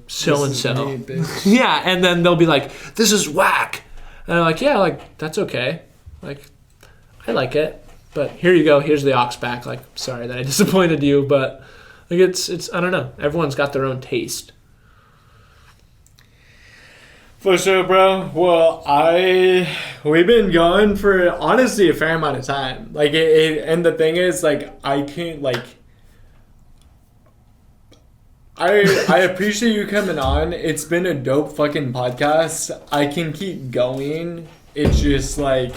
so and so. Yeah, and then they'll be like, this is whack. And I'm like, yeah, like that's okay. Like I like it, but here you go. Here's the aux back. Like, sorry that I disappointed you, but like it's I don't know. Everyone's got their own taste. For sure, bro. Well, we've been going for honestly a fair amount of time. Like and the thing is, like, I can't like. I appreciate you coming on. It's been a dope fucking podcast. I can keep going. It's just like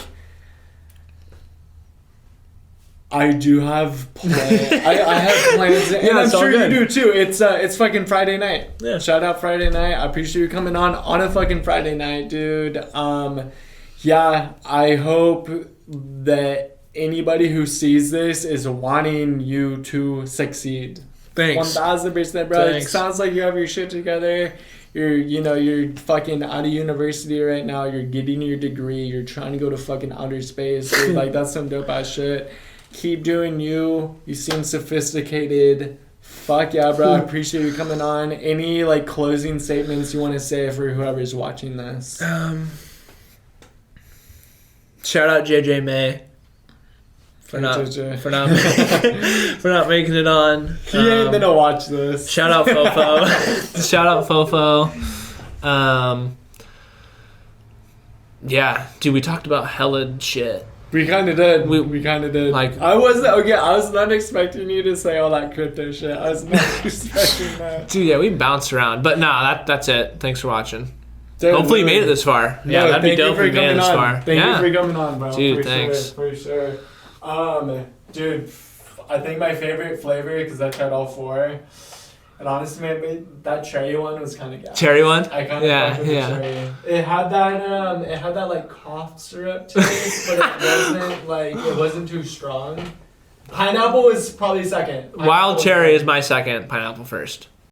I do have plans. I have plans, and I'm sure you do too. It's fucking Friday night. Yeah. Shout out Friday night. I appreciate you coming on a fucking Friday night, dude. Yeah. I hope that anybody who sees this is wanting you to succeed. Thanks. 1000%, bro. Thanks. It sounds like you have your shit together. You're fucking out of university right now. You're getting your degree. You're trying to go to fucking outer space. Dude, like, that's some dope ass shit. Keep doing you. You seem sophisticated. Fuck yeah, bro. I appreciate you coming on. Any like closing statements you want to say for whoever's watching this? Shout out JJ May for not making it on. He ain't gonna watch this. Shout out Fofo. Shout out Fofo. Yeah, dude, we talked about hella shit. We kind of did. We kind of did. Like, I was not expecting you to say all that crypto shit. I was not expecting that. Dude, yeah, we bounced around. But nah, that's it. Thanks for watching. Dude, hopefully you made it this far. Yeah, that'd be dope if you made it this far. Thank you for coming on, bro. Dude, thanks. For sure. Dude, I think my favorite flavor, because I tried all 4, and honestly, man, that cherry one was kind of gas. Cherry one? I kind of liked the cherry. It had that like cough syrup taste, but it wasn't too strong. Pineapple was probably second. Wild cherry is my second. Pineapple first.